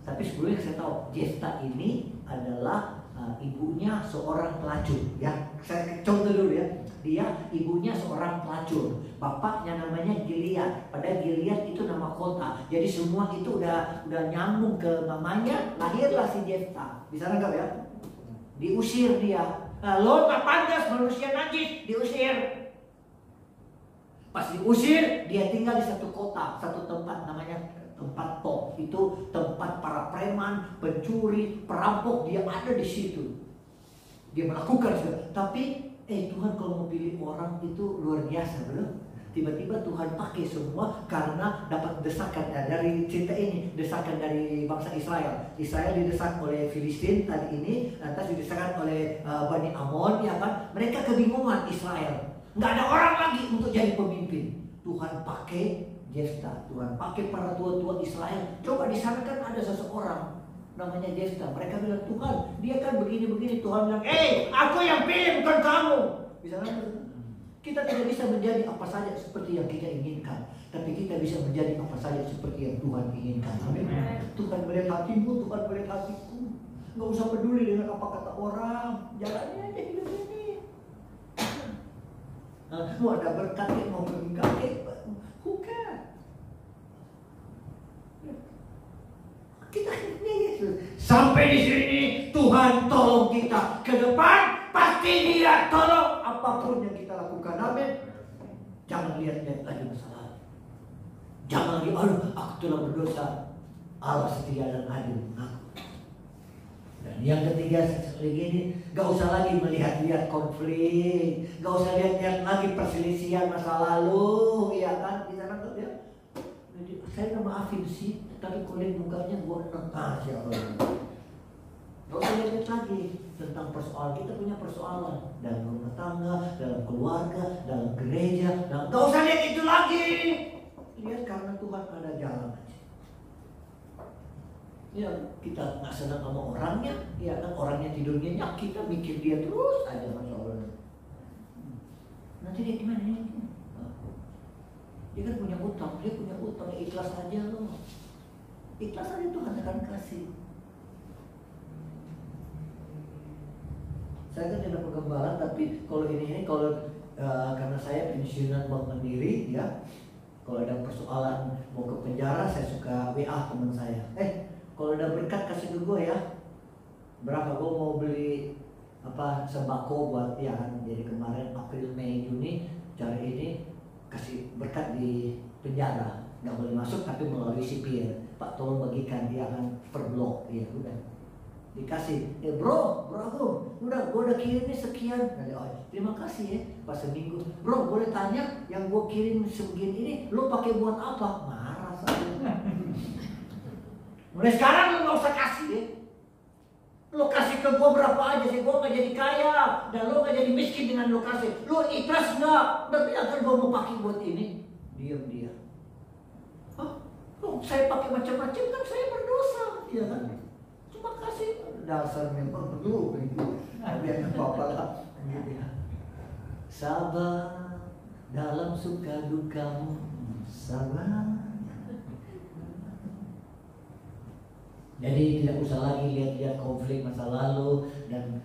Tapi sebelumnya saya tahu Jefta ini adalah ibunya seorang pelacur. Ya, saya contoh dulu ya. Dia ibunya seorang pelacur. Bapaknya namanya Gilead. Padahal Gilead itu nama kota. Jadi semua itu udah nyambung ke mamanya. Lahirlah si Jefta. Bisa nangkap ya? Diusir dia. Lo tak pantas manusia najis, diusir. Pas diusir, dia tinggal di satu kota, satu tempat namanya tempat Tob. Itu tempat para preman, pencuri, perampok, dia ada di situ. Dia melakukan segala. Tapi Tuhan kalau mau pilih orang itu luar biasa, belum? Tiba-tiba Tuhan pakai semua karena dapat desakan dari cerita ini, desakan dari bangsa Israel. Israel didesak oleh Filistin tadi ini, lantas didesakan oleh Bani Amon, ya kan? Mereka kebingungan Israel. Nggak ada orang lagi untuk jadi pemimpin. Tuhan pakai Jefta, Tuhan pakai para tua-tua Israel. Coba di sana kan ada seseorang namanya Jefta. Mereka bilang, Tuhan, dia kan begini-begini. Tuhan bilang, aku yang pilih bukan kamu. Bisa kan? Kita tidak bisa menjadi apa saja seperti yang kita inginkan, tapi kita bisa menjadi apa saja seperti yang Tuhan inginkan. Amin. Tuhan melihat hatimu, Tuhan melihat hatiku. Nggak usah peduli dengan apa kata orang. Jalannya aja hidup ini. Mau ada berkat, mau berkat, bukan. Kita ini Yesus. Sampai di sini Tuhan tolong kita. Ke depan pasti Dia tolong apapun yang kita lakukan. Amin. Jangan lihat-lihat lagi masalah. Jangan lihat, aku telah berdosa. Allah setia dan adil. Dan yang ketiga begini, gak usah lagi melihat-lihat konflik, gak usah lihat-lihat lagi perselisihan masa lalu, ya kan? Di sana tuh ya. Saya udah maafin sih, tapi kulit mukanya gua netas ya Allah. Gak usah lihat lagi tentang persoalan. Kita punya persoalan dalam rumah tangga, dalam keluarga, dalam gereja. Gak usah lihat itu lagi. Lihat karena Tuhan ada jalan aja. Ya kita nggak senang sama orangnya, ya kan orangnya tidurnya nyak, kita mikir dia terus aja masalahnya. Nanti dia gimana ya? Dia kan punya utang, ya ikhlas aja loh. Ikhlas aja Tuhan akan kasih. Saya kan tidak pengembalaan, tapi kalau ini kalau karena saya pensiunan Bank Mandiri, ya kalau ada persoalan mau ke penjara, saya suka WA teman saya. Kalau udah berkat kasih ke gue ya. Berapa gue mau beli sembako buat ya kan. Jadi kemarin April, Mei, Juni cara ini kasih berkat di penjara. Nggak boleh masuk tapi melalui sipir. Pak tolong bagikan dia kan per blok. Ya udah dikasih. Bro aku udah gue udah kirim nih sekian. Terima kasih ya. Pas seminggu. Bro boleh tanya yang gue kirim segini ini lo pakai buat apa? Marah saya. Mulai sekarang lu gak usah kasih deh. Lu kasih ke gua berapa aja sih, gua gak jadi kaya. Dan lu gak jadi miskin dengan lu kasih. Lu ikhlas gak? Berarti akan gua mau pakai buat ini. Diam dia. Saya pakai macam-macam kan saya berdosa. Iya kan? Cuma kasih. dasar memang perlu begitu. Nah, biar apa-apa lah gitu ya. Sabar dalam suka dukamu, sabar. Jadi tidak usah lagi lihat-lihat konflik masa lalu. Dan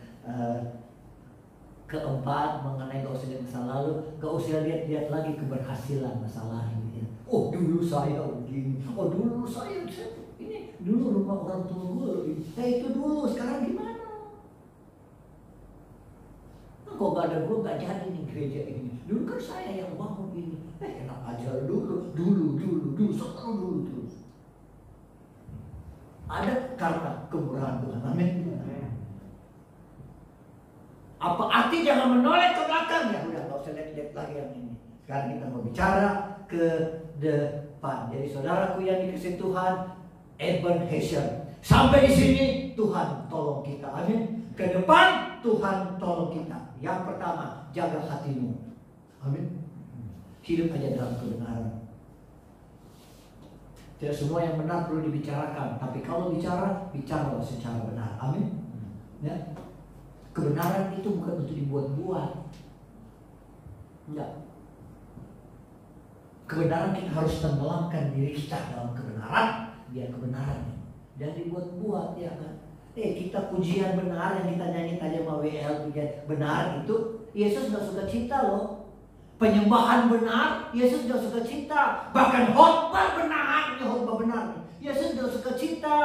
keempat, mengenai gak usah lihat masa lalu, gak usah lihat-lihat lagi keberhasilan masa lalu ya. Oh dulu saya begini, oh dulu saya ini, dulu rumah orang tua gue, itu dulu, sekarang gimana? Kok gak ada gue gak jadi nih gereja ini. Dulu kan saya yang bangun ini. Enak aja dulu selalu dulu terus. Ada karena kemurahan Tuhan. Amin. Apa arti jangan menoleh ke belakang? Ya udah, gak usah lihat lagi yang ini. Sekarang kita mau bicara ke depan. Jadi saudaraku yang dikasihi Tuhan, Ebenezer. Sampai di sini Tuhan tolong kita. Amin. Ke depan Tuhan tolong kita. Yang pertama, jaga hatimu. Amin. Hidup aja dalam kebenaran. Tidak semua yang benar perlu dibicarakan, tapi kalau bicaralah secara benar. Amin. Ya. Kebenaran itu bukan untuk dibuat-buat. Enggak. Kebenaran kita harus tenggelamkan diri kita dalam kebenaran, biar kebenaran jangan dibuat-buat ya kan. Kita pujian benar yang kita nyanyi tadi sama WL pujian benar itu Yesus gak suka cita loh. Penyembahan benar Yesus gak suka cita. Bahkan khotbah benar, khotbah benar Yesus gak suka cita.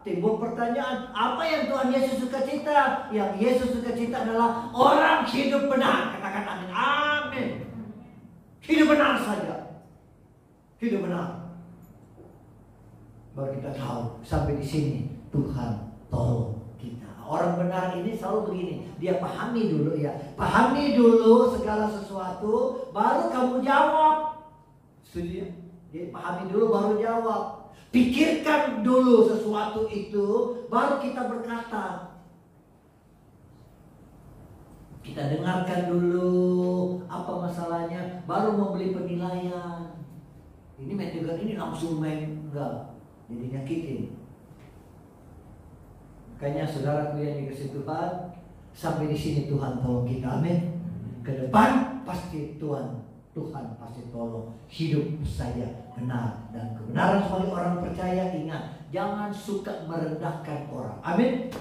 Timbul pertanyaan, apa yang Tuhan Yesus suka cita? Yang Yesus suka cita adalah orang hidup benar. Katakan amin. Amin. Hidup benar saja. Hidup benar. Baru kita tahu sampai di sini Tuhan tolong kita. Orang benar ini selalu begini, dia pahami dulu ya. Pahami dulu segala sesuatu, baru kamu jawab. Setuju ya? Jadi pahami dulu baru jawab. Pikirkan dulu sesuatu itu, baru kita berkata. Kita dengarkan dulu apa masalahnya, baru membeli penilaian. Ini manajer ini langsung main enggak, jadi nyakitin. Makanya saudaraku yang dikasihi Tuhan, sampai di sini Tuhan tolong kita, amin. Ke depan pasti Tuhan pasti tolong. Hidup saja benar dan kebenaran sebagai orang percaya. Ingat, jangan suka merendahkan orang, amin.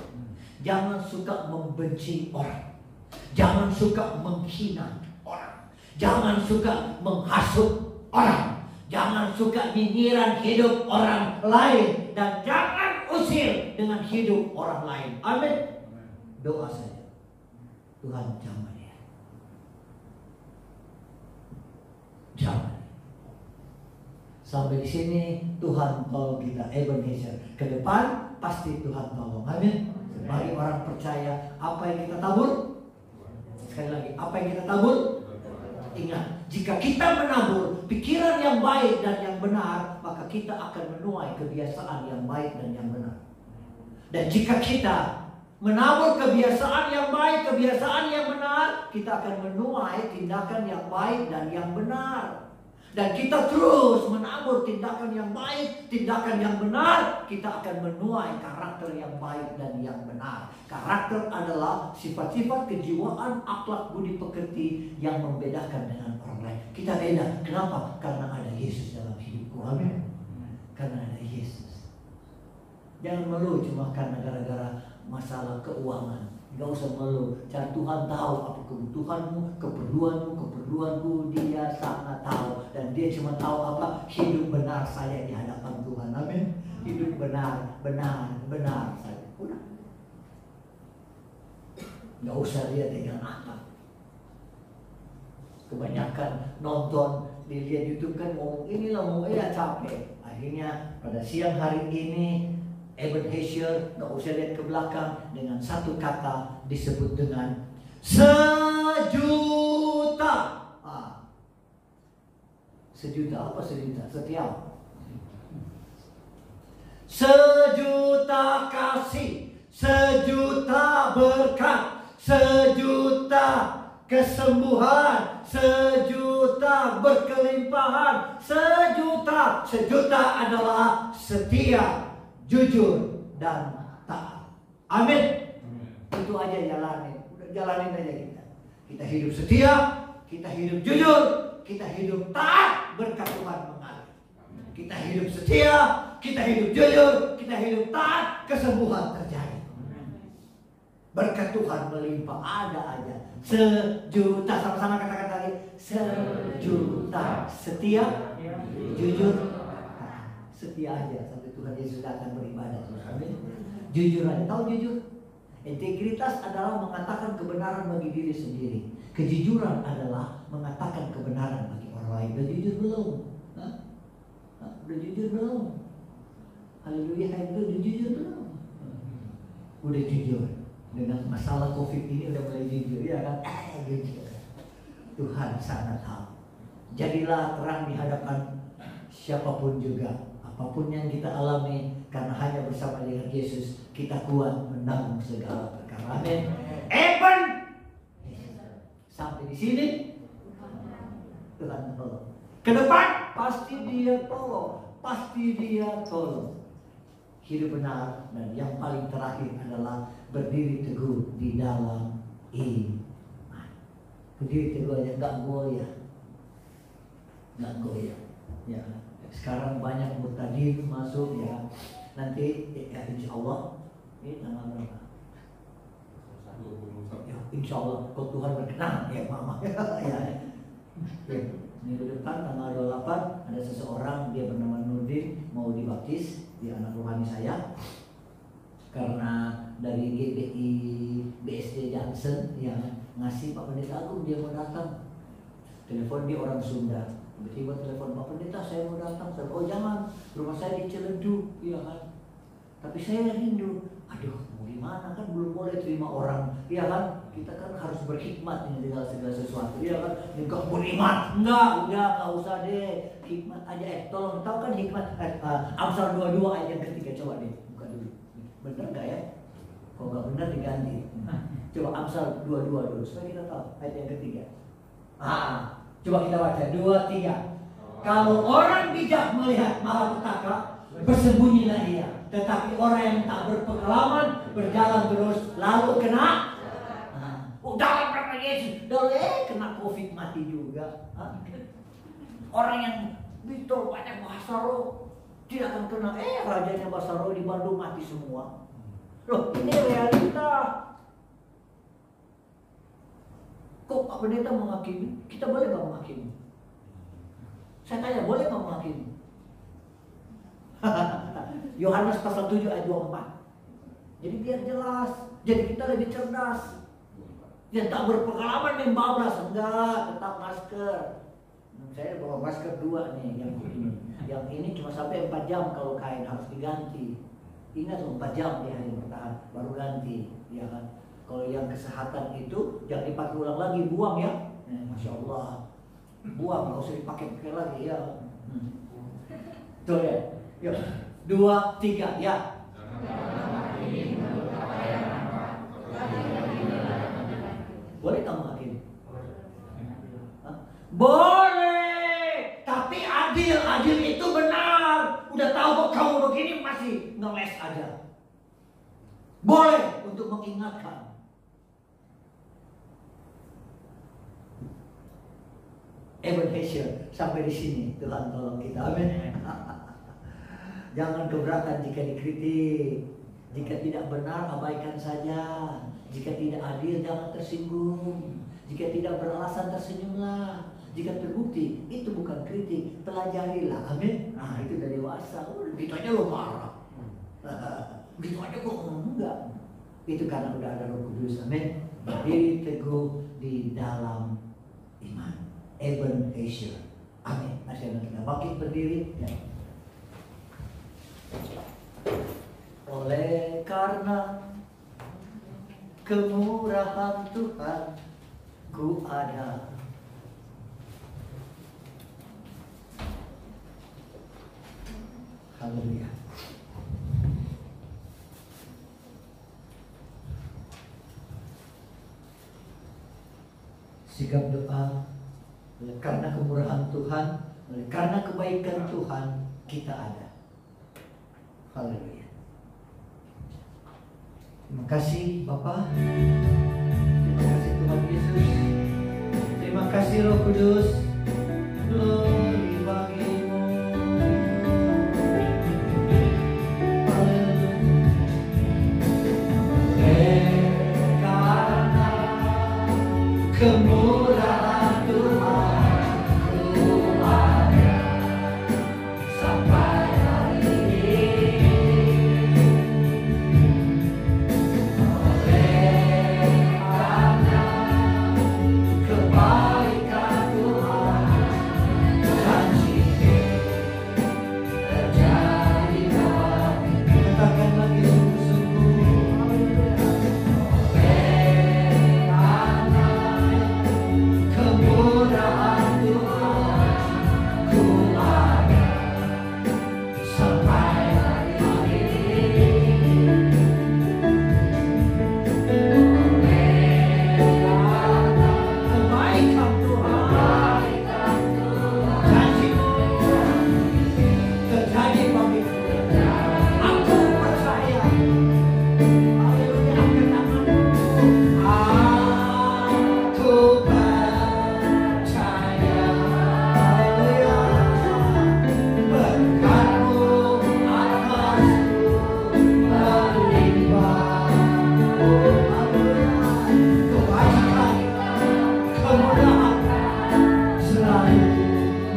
Jangan suka membenci orang, jangan suka menghina orang, jangan suka menghasut orang, jangan suka nyinyiran hidup orang lain, dan jangan usir dengan hidup orang lain. Amin. Doa saja. Tuhan jamah dia. Jamah. Sampai di sini Tuhan tolong kita. Ebenezer. Ke depan pasti Tuhan tolong. Amin. Sebagai orang percaya, apa yang kita tabur? Sekali lagi, apa yang kita tabur? Ingat, jika kita menabur pikiran yang baik dan yang benar, maka kita akan menuai kebiasaan yang baik dan yang benar. Dan jika kita menabur kebiasaan yang baik, kebiasaan yang benar, kita akan menuai tindakan yang baik dan yang benar. Dan kita terus menabur tindakan yang baik, tindakan yang benar, kita akan menuai karakter yang baik dan yang benar. Karakter adalah sifat-sifat kejiwaan, akhlak, budi pekerti yang membedakan dengan orang lain. Kita beda. Kenapa? Karena ada Yesus dalam hidupku. Amin. Karena ada Yesus. Jangan mengeluh cuma karena gara-gara masalah keuangan. Gak usah mengeluh. Cara Tuhan tahu apa kebutuhanmu, keperluanku. Dia sangat tahu. Dan dia cuma tahu apa hidup benar saya di hadapan Tuhan. Amin. Hidup benar saja. Udah. Gak usah lihat dengan apa. Kebanyakan nonton dilihat YouTube kan ngomong inilah capek. Akhirnya pada siang hari ini Ebenezer gak usah lihat ke belakang, dengan satu kata disebut dengan sejuta. Sejuta apa sejuta? Setiap. Sejuta kasih, sejuta berkat, sejuta kesembuhan, sejuta berkelimpahan, sejuta adalah setia, jujur dan taat. Amin. Itu aja jalanin. Udah jalanin aja kita. Kita hidup setia, kita hidup jujur, kita hidup taat, berkat Tuhan mengalir. Kita hidup setia, kita hidup jujur, kita hidup taat, kesembuhan terjadi. Berkat Tuhan melimpah, ada aja. 1.000.000, sama-sama katakan tadi, 1.000.000. Setia, jujur, setia aja sampai Tuhan Yesus datang beribadah. Amin. Jujur aja, tahu jujur? Integritas adalah mengatakan kebenaran bagi diri sendiri. Kejujuran adalah mengatakan kebenaran bagi orang lain. Udah jujur belum? Udah jujur belum? Haleluya, udah jujur belum? Udah jujur. Dengan masalah COVID ini udah mulai jujur, ya kan? Jujur. Tuhan sangat tahu. Jadilah terang di hadapan siapapun juga. Apapun yang kita alami, karena hanya bersama dengan Yesus kita kuat menanggung segala perkara. Amin. Even sampai di sini Tuhan tolong. Ke depan pasti Dia tolong, pasti Dia tolong. Hidup benar, dan yang paling terakhir adalah berdiri teguh di dalam iman. Berdiri teguh aja, nggak goyah, nggak goyah. Ya, sekarang banyak murtadin masuk ya. Nanti ya insya Allah ini tanggal berapa? Ya, insya Allah kalau Tuhan berkenan ya mama ya. Minggu depan tanggal 28 ada seseorang, dia bernama Nurdin, mau dibaptis, dia anak rohani saya. Karena dari GBI BSD Johnson yang ngasih Pak Pendeta Agung, dia mau datang. Telepon dia orang Sunda. Tiba-tiba telepon, Pak Pendeta saya mau datang. Saya, oh jangan, rumah saya di Ciledug, iya kan. Tapi saya rindu. Aduh, mau gimana kan belum boleh terima orang, iya kan. Kita kan harus berhikmat ini dengan segala sesuatu, iya kan. Enggak beriman, enggak usah deh. Hikmat aja, tolong tahu kan hikmat. Amsal 22 ayat yang ketiga, coba deh buka dulu. Bener nggak ya? Kalau nggak benar diganti. Coba Amsal 22 dulu supaya kita tahu ayat yang ketiga. Coba kita baca 2, 3. Kalau orang bijak melihat malapetaka, bersembunyilah ia. Tetapi orang yang tak berpengalaman berjalan terus lalu kena. Dalam nama Yesus, kena COVID mati juga. Orang yang betul banyak bahasa roh tidak akan kena. Rajanya bahasa roh di Bandung mati semua. Loh, ini realita. Kok Pak Pendeta menghakimi? Kita boleh nggak menghakimi? Saya tanya, boleh nggak menghakimi? Yohanes pasal 7 ayat 24. Jadi biar jelas. Jadi kita lebih cerdas. Yang tak berpengalaman yang bablas, enggak, tetap masker. Saya bawa masker 2 nih, yang ini. Yang ini cuma sampai 4 jam kalau kain harus diganti. Ingat 4 jam dia hanya bertahan, baru ganti, ya kan? Kalau yang kesehatan itu jangan dipakai ulang lagi, buang ya. Masya Allah, buang, nggak usah dipakai lagi ya. Tuh ya, yuk 2, 3 ya. Boleh kamu hakim? Boleh, tapi adil itu benar. Udah tahu kok kamu begini masih ngeles aja. Boleh untuk mengingatkan. Ebenezer sampai di sini, Tuhan tolong kita. Amin. Jangan keberatan jika dikritik. Jika tidak benar, abaikan saja. Jika tidak adil, jangan tersinggung. Jika tidak beralasan, tersenyumlah. Jika terbukti, itu bukan kritik, pelajarilah. Amin. Nah, itu dari dewasa. Gitu aja lo marah. Gitu aja kok enggak. Itu karena udah ada Roh Kudus. Amin. Berdiri teguh di dalam iman. Ebenezer. Amin. Masih ada kita bangkit berdiri. Ya. Oleh karena kemurahan Tuhan, ku ada. Haleluya. Sikap doa, karena kemurahan Tuhan, karena kebaikan Tuhan, kita ada. Haleluya. Terima kasih Bapa. Terima kasih Tuhan Yesus. Terima kasih Roh Kudus. Glory bagimu. Karena kemurahan Tuhan ku ada sampai hari ini. Kebaikan Tuhan janji terjadi kembali. Katakan lagi sungguh-sungguh. Karena kemurahan Tuhan ku ada sampai hari ini. Kebaikan Tuhan janji-Mu terjadi bagiku. Aku percaya. Haleluya, angkat tanganmu. Aku percaya. Haleluya. Berkat-Mu atasku melimpah. Haleluya. Kebaikan, kemudahan selalu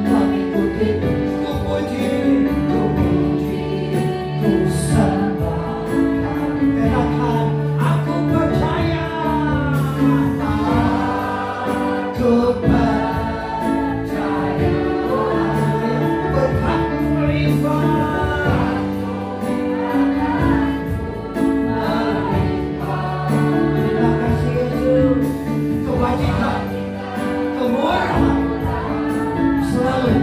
mengikutiku. Ku puji, ku sembah. Katakan, aku percaya. Aku percaya. Berkat-Mu melimpah. Terima kasih Yesus. Kewajiban, kemurahan selalu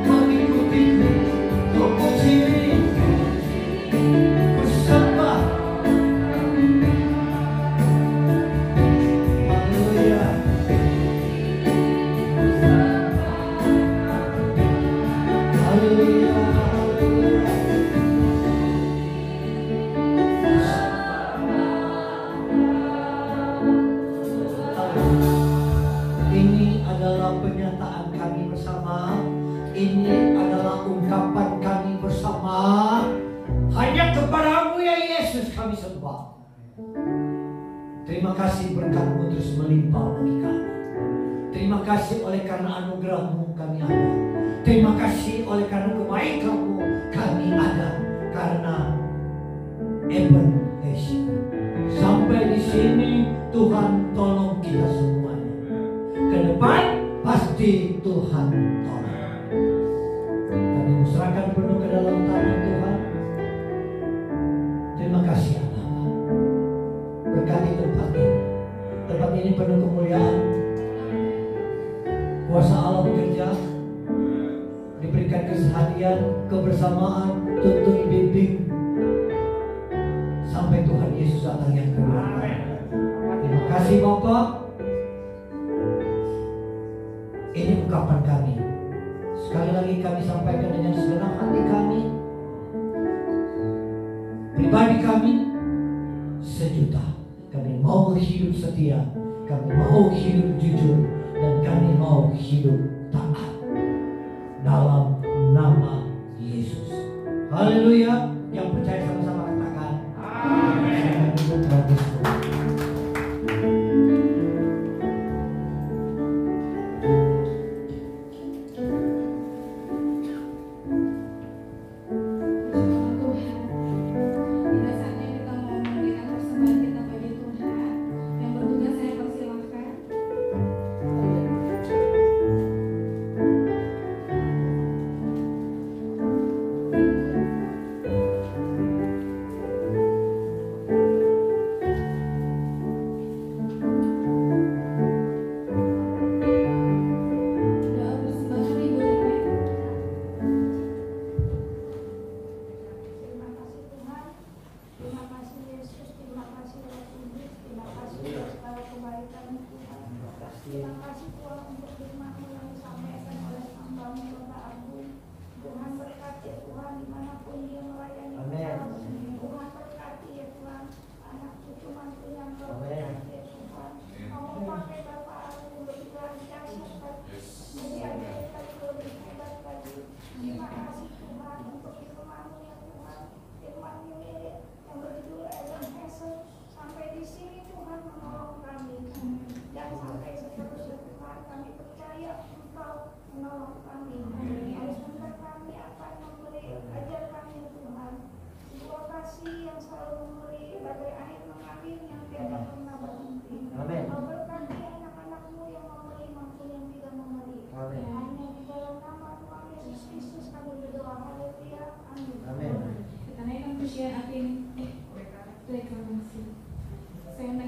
mengikutiku. Ku puji, ku sembah. Haleluya. Haleluya. Ini adalah pernyataan kami bersama. Ini adalah ungkapan kami bersama. Hanya kepada-Mu ya Yesus kami sembah. Terima kasih berkat-Mu terus melimpah bagi kami. Terima kasih oleh karena anugerah-Mu kami ada. Terima kasih oleh karena kebaikan-Mu kami ada. Karena Ebenezer. Sampai di sini Tuhan tolong kita semuanya. Ke depan pasti Tuhan tolong. Kami serahkan penuh ke dalam tangan Tuhan. Terima kasih Allah. Berkati tempat ini. Tempat ini penuh kemuliaan. Kuasa Allah bekerja. Diberikan keseharian, kebersamaan, tuntun bimbing sampai Tuhan Yesus datang yang kedua. Terima kasih Bapak. Ini ungkapan kami. Sekali lagi kami sampaikan dengan segenap hati kami. Pribadi kami sejuta. Kami mau hidup setia. Kami mau hidup jujur. Dan kami mau hidup taat. Dalam nama Yesus. Haleluya. Yang percaya sama-sama katakan amin.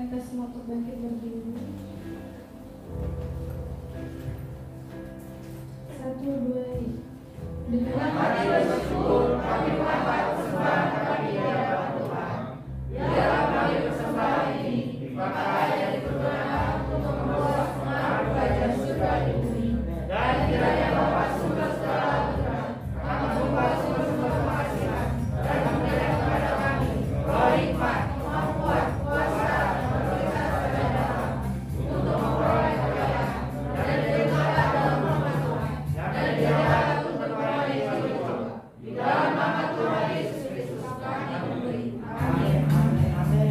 kita semua untuk bangkit berdiri. 1, 2, dengan Hati bersyukur kami mengangkat persembahan kami di hadapan Tuhan. Biarlah kami bersembah ini dipakai jadi perkenan untuk membawa semangat kerajaan surga di bumi. Dan kiranya Bapa sumber segala berkat, akan membawa sumber penghasilan dan memberikan kepada kami roh hikmat, kemampuan, kuasa, dan berkat dari dalam untuk memperoleh kekayaan dan dilimpahkan dalam nama Tuhan dan diharapkan untuk beroleh di dalam nama Tuhan Yesus Kristus kami memberi. Amin. Amin. Amin.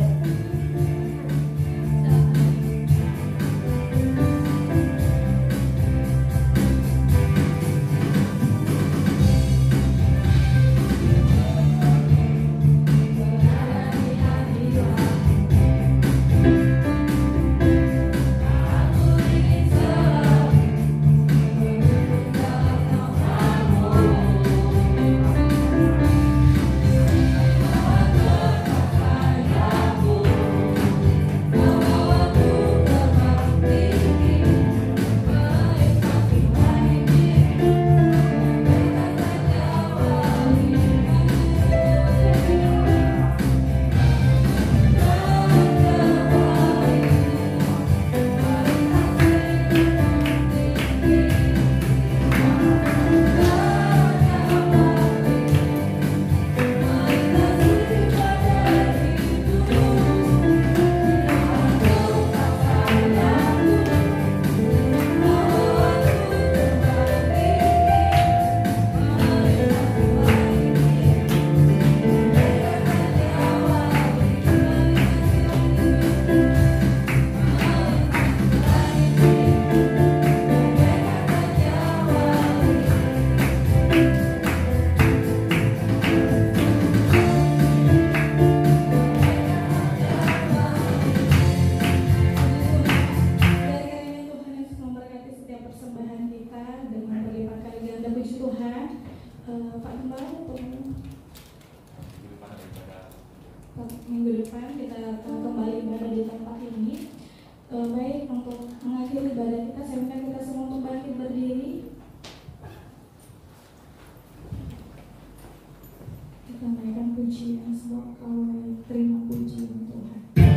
Minggu depan kita akan kembali ibadah di tempat ini. Baik, untuk mengakhiri ibadah kita, saya minta kita semua untuk bangkit berdiri. Kita naikkan pujian sebab Kau terima pujian Tuhan. Terima pujian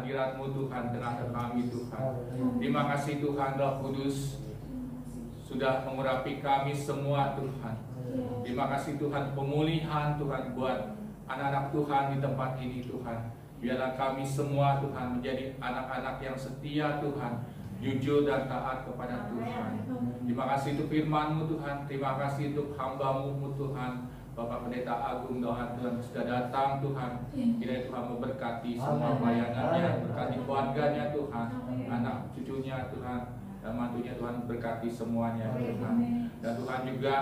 kehadirat-Mu Tuhan tengah kami Tuhan. Terima kasih Tuhan Roh Kudus sudah mengurapi kami semua Tuhan. Terima kasih Tuhan pemulihan Tuhan buat anak-anak Tuhan di tempat ini Tuhan. Biarlah kami semua Tuhan menjadi anak-anak yang setia Tuhan, jujur dan taat kepada Tuhan. Terima kasih untuk firman-Mu Tuhan. Terima kasih untuk hamba-Mu Tuhan, Bapak Pendeta Agung doa Tuhan sudah datang Tuhan. Kiranya Tuhan memberkati semua pelayanannya, berkati keluarganya Tuhan, anak cucunya Tuhan, dan mantunya Tuhan, berkati semuanya Tuhan. Dan Tuhan juga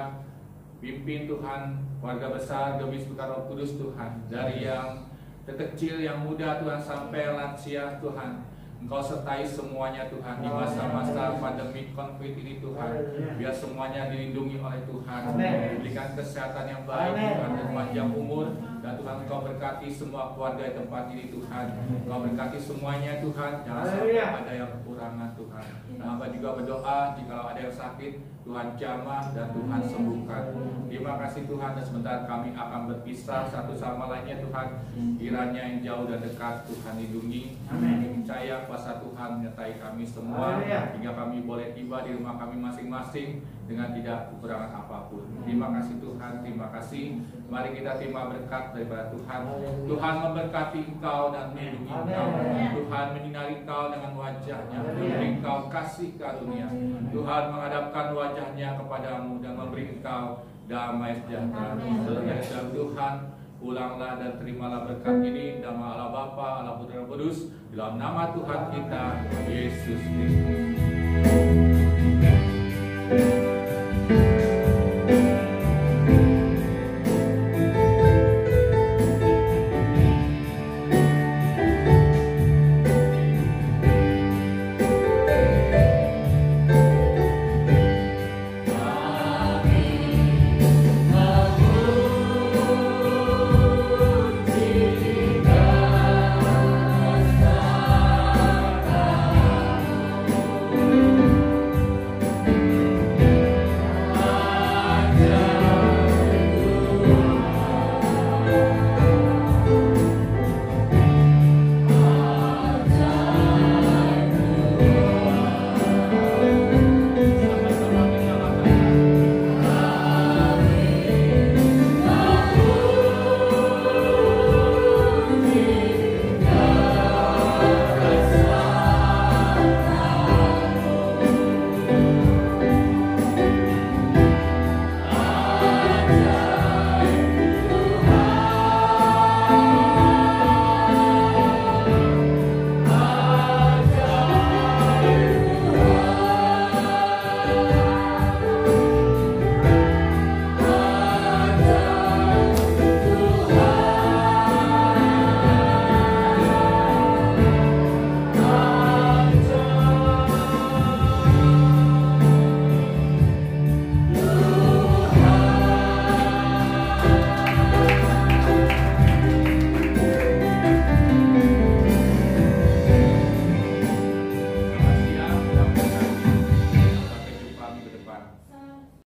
pimpin Tuhan keluarga besar Gemis Bukan Roh Kudus Tuhan, dari yang terkecil yang muda Tuhan sampai lansia Tuhan. Engkau sertai semuanya Tuhan di masa-masa pandemi COVID ini Tuhan. Biar semuanya dilindungi oleh Tuhan, diberikan kesehatan yang baik Tuhan, dan panjang umur. Dan Tuhan Engkau berkati semua keluarga di tempat ini Tuhan. Engkau berkati semuanya Tuhan, jangan sampai ada yang kekurangan Tuhan. Dan hamba juga berdoa jika ada yang sakit Tuhan jamah dan Tuhan sembuhkan. Terima kasih Tuhan, dan sebentar kami akan berpisah satu sama lainnya Tuhan. Kiranya yang jauh dan dekat Tuhan lindungi. Kami percaya kuasa Tuhan menyertai kami semua hingga kami boleh tiba di rumah kami masing-masing dengan tidak kekurangan apapun. Terima kasih Tuhan, terima kasih. Mari kita terima berkat daripada Tuhan. Tuhan memberkati engkau dan melindungi engkau. Tuhan menyinari engkau dengan wajahnya, memberi engkau kasih karunia. Tuhan menghadapkan wajahnya kepadamu dan memberi engkau damai sejahtera. Selesai dalam Tuhan, pulanglah dan terimalah berkat ini dalam Allah Bapa, Allah Putra, Allah Kudus, dalam nama Tuhan kita Yesus Kristus.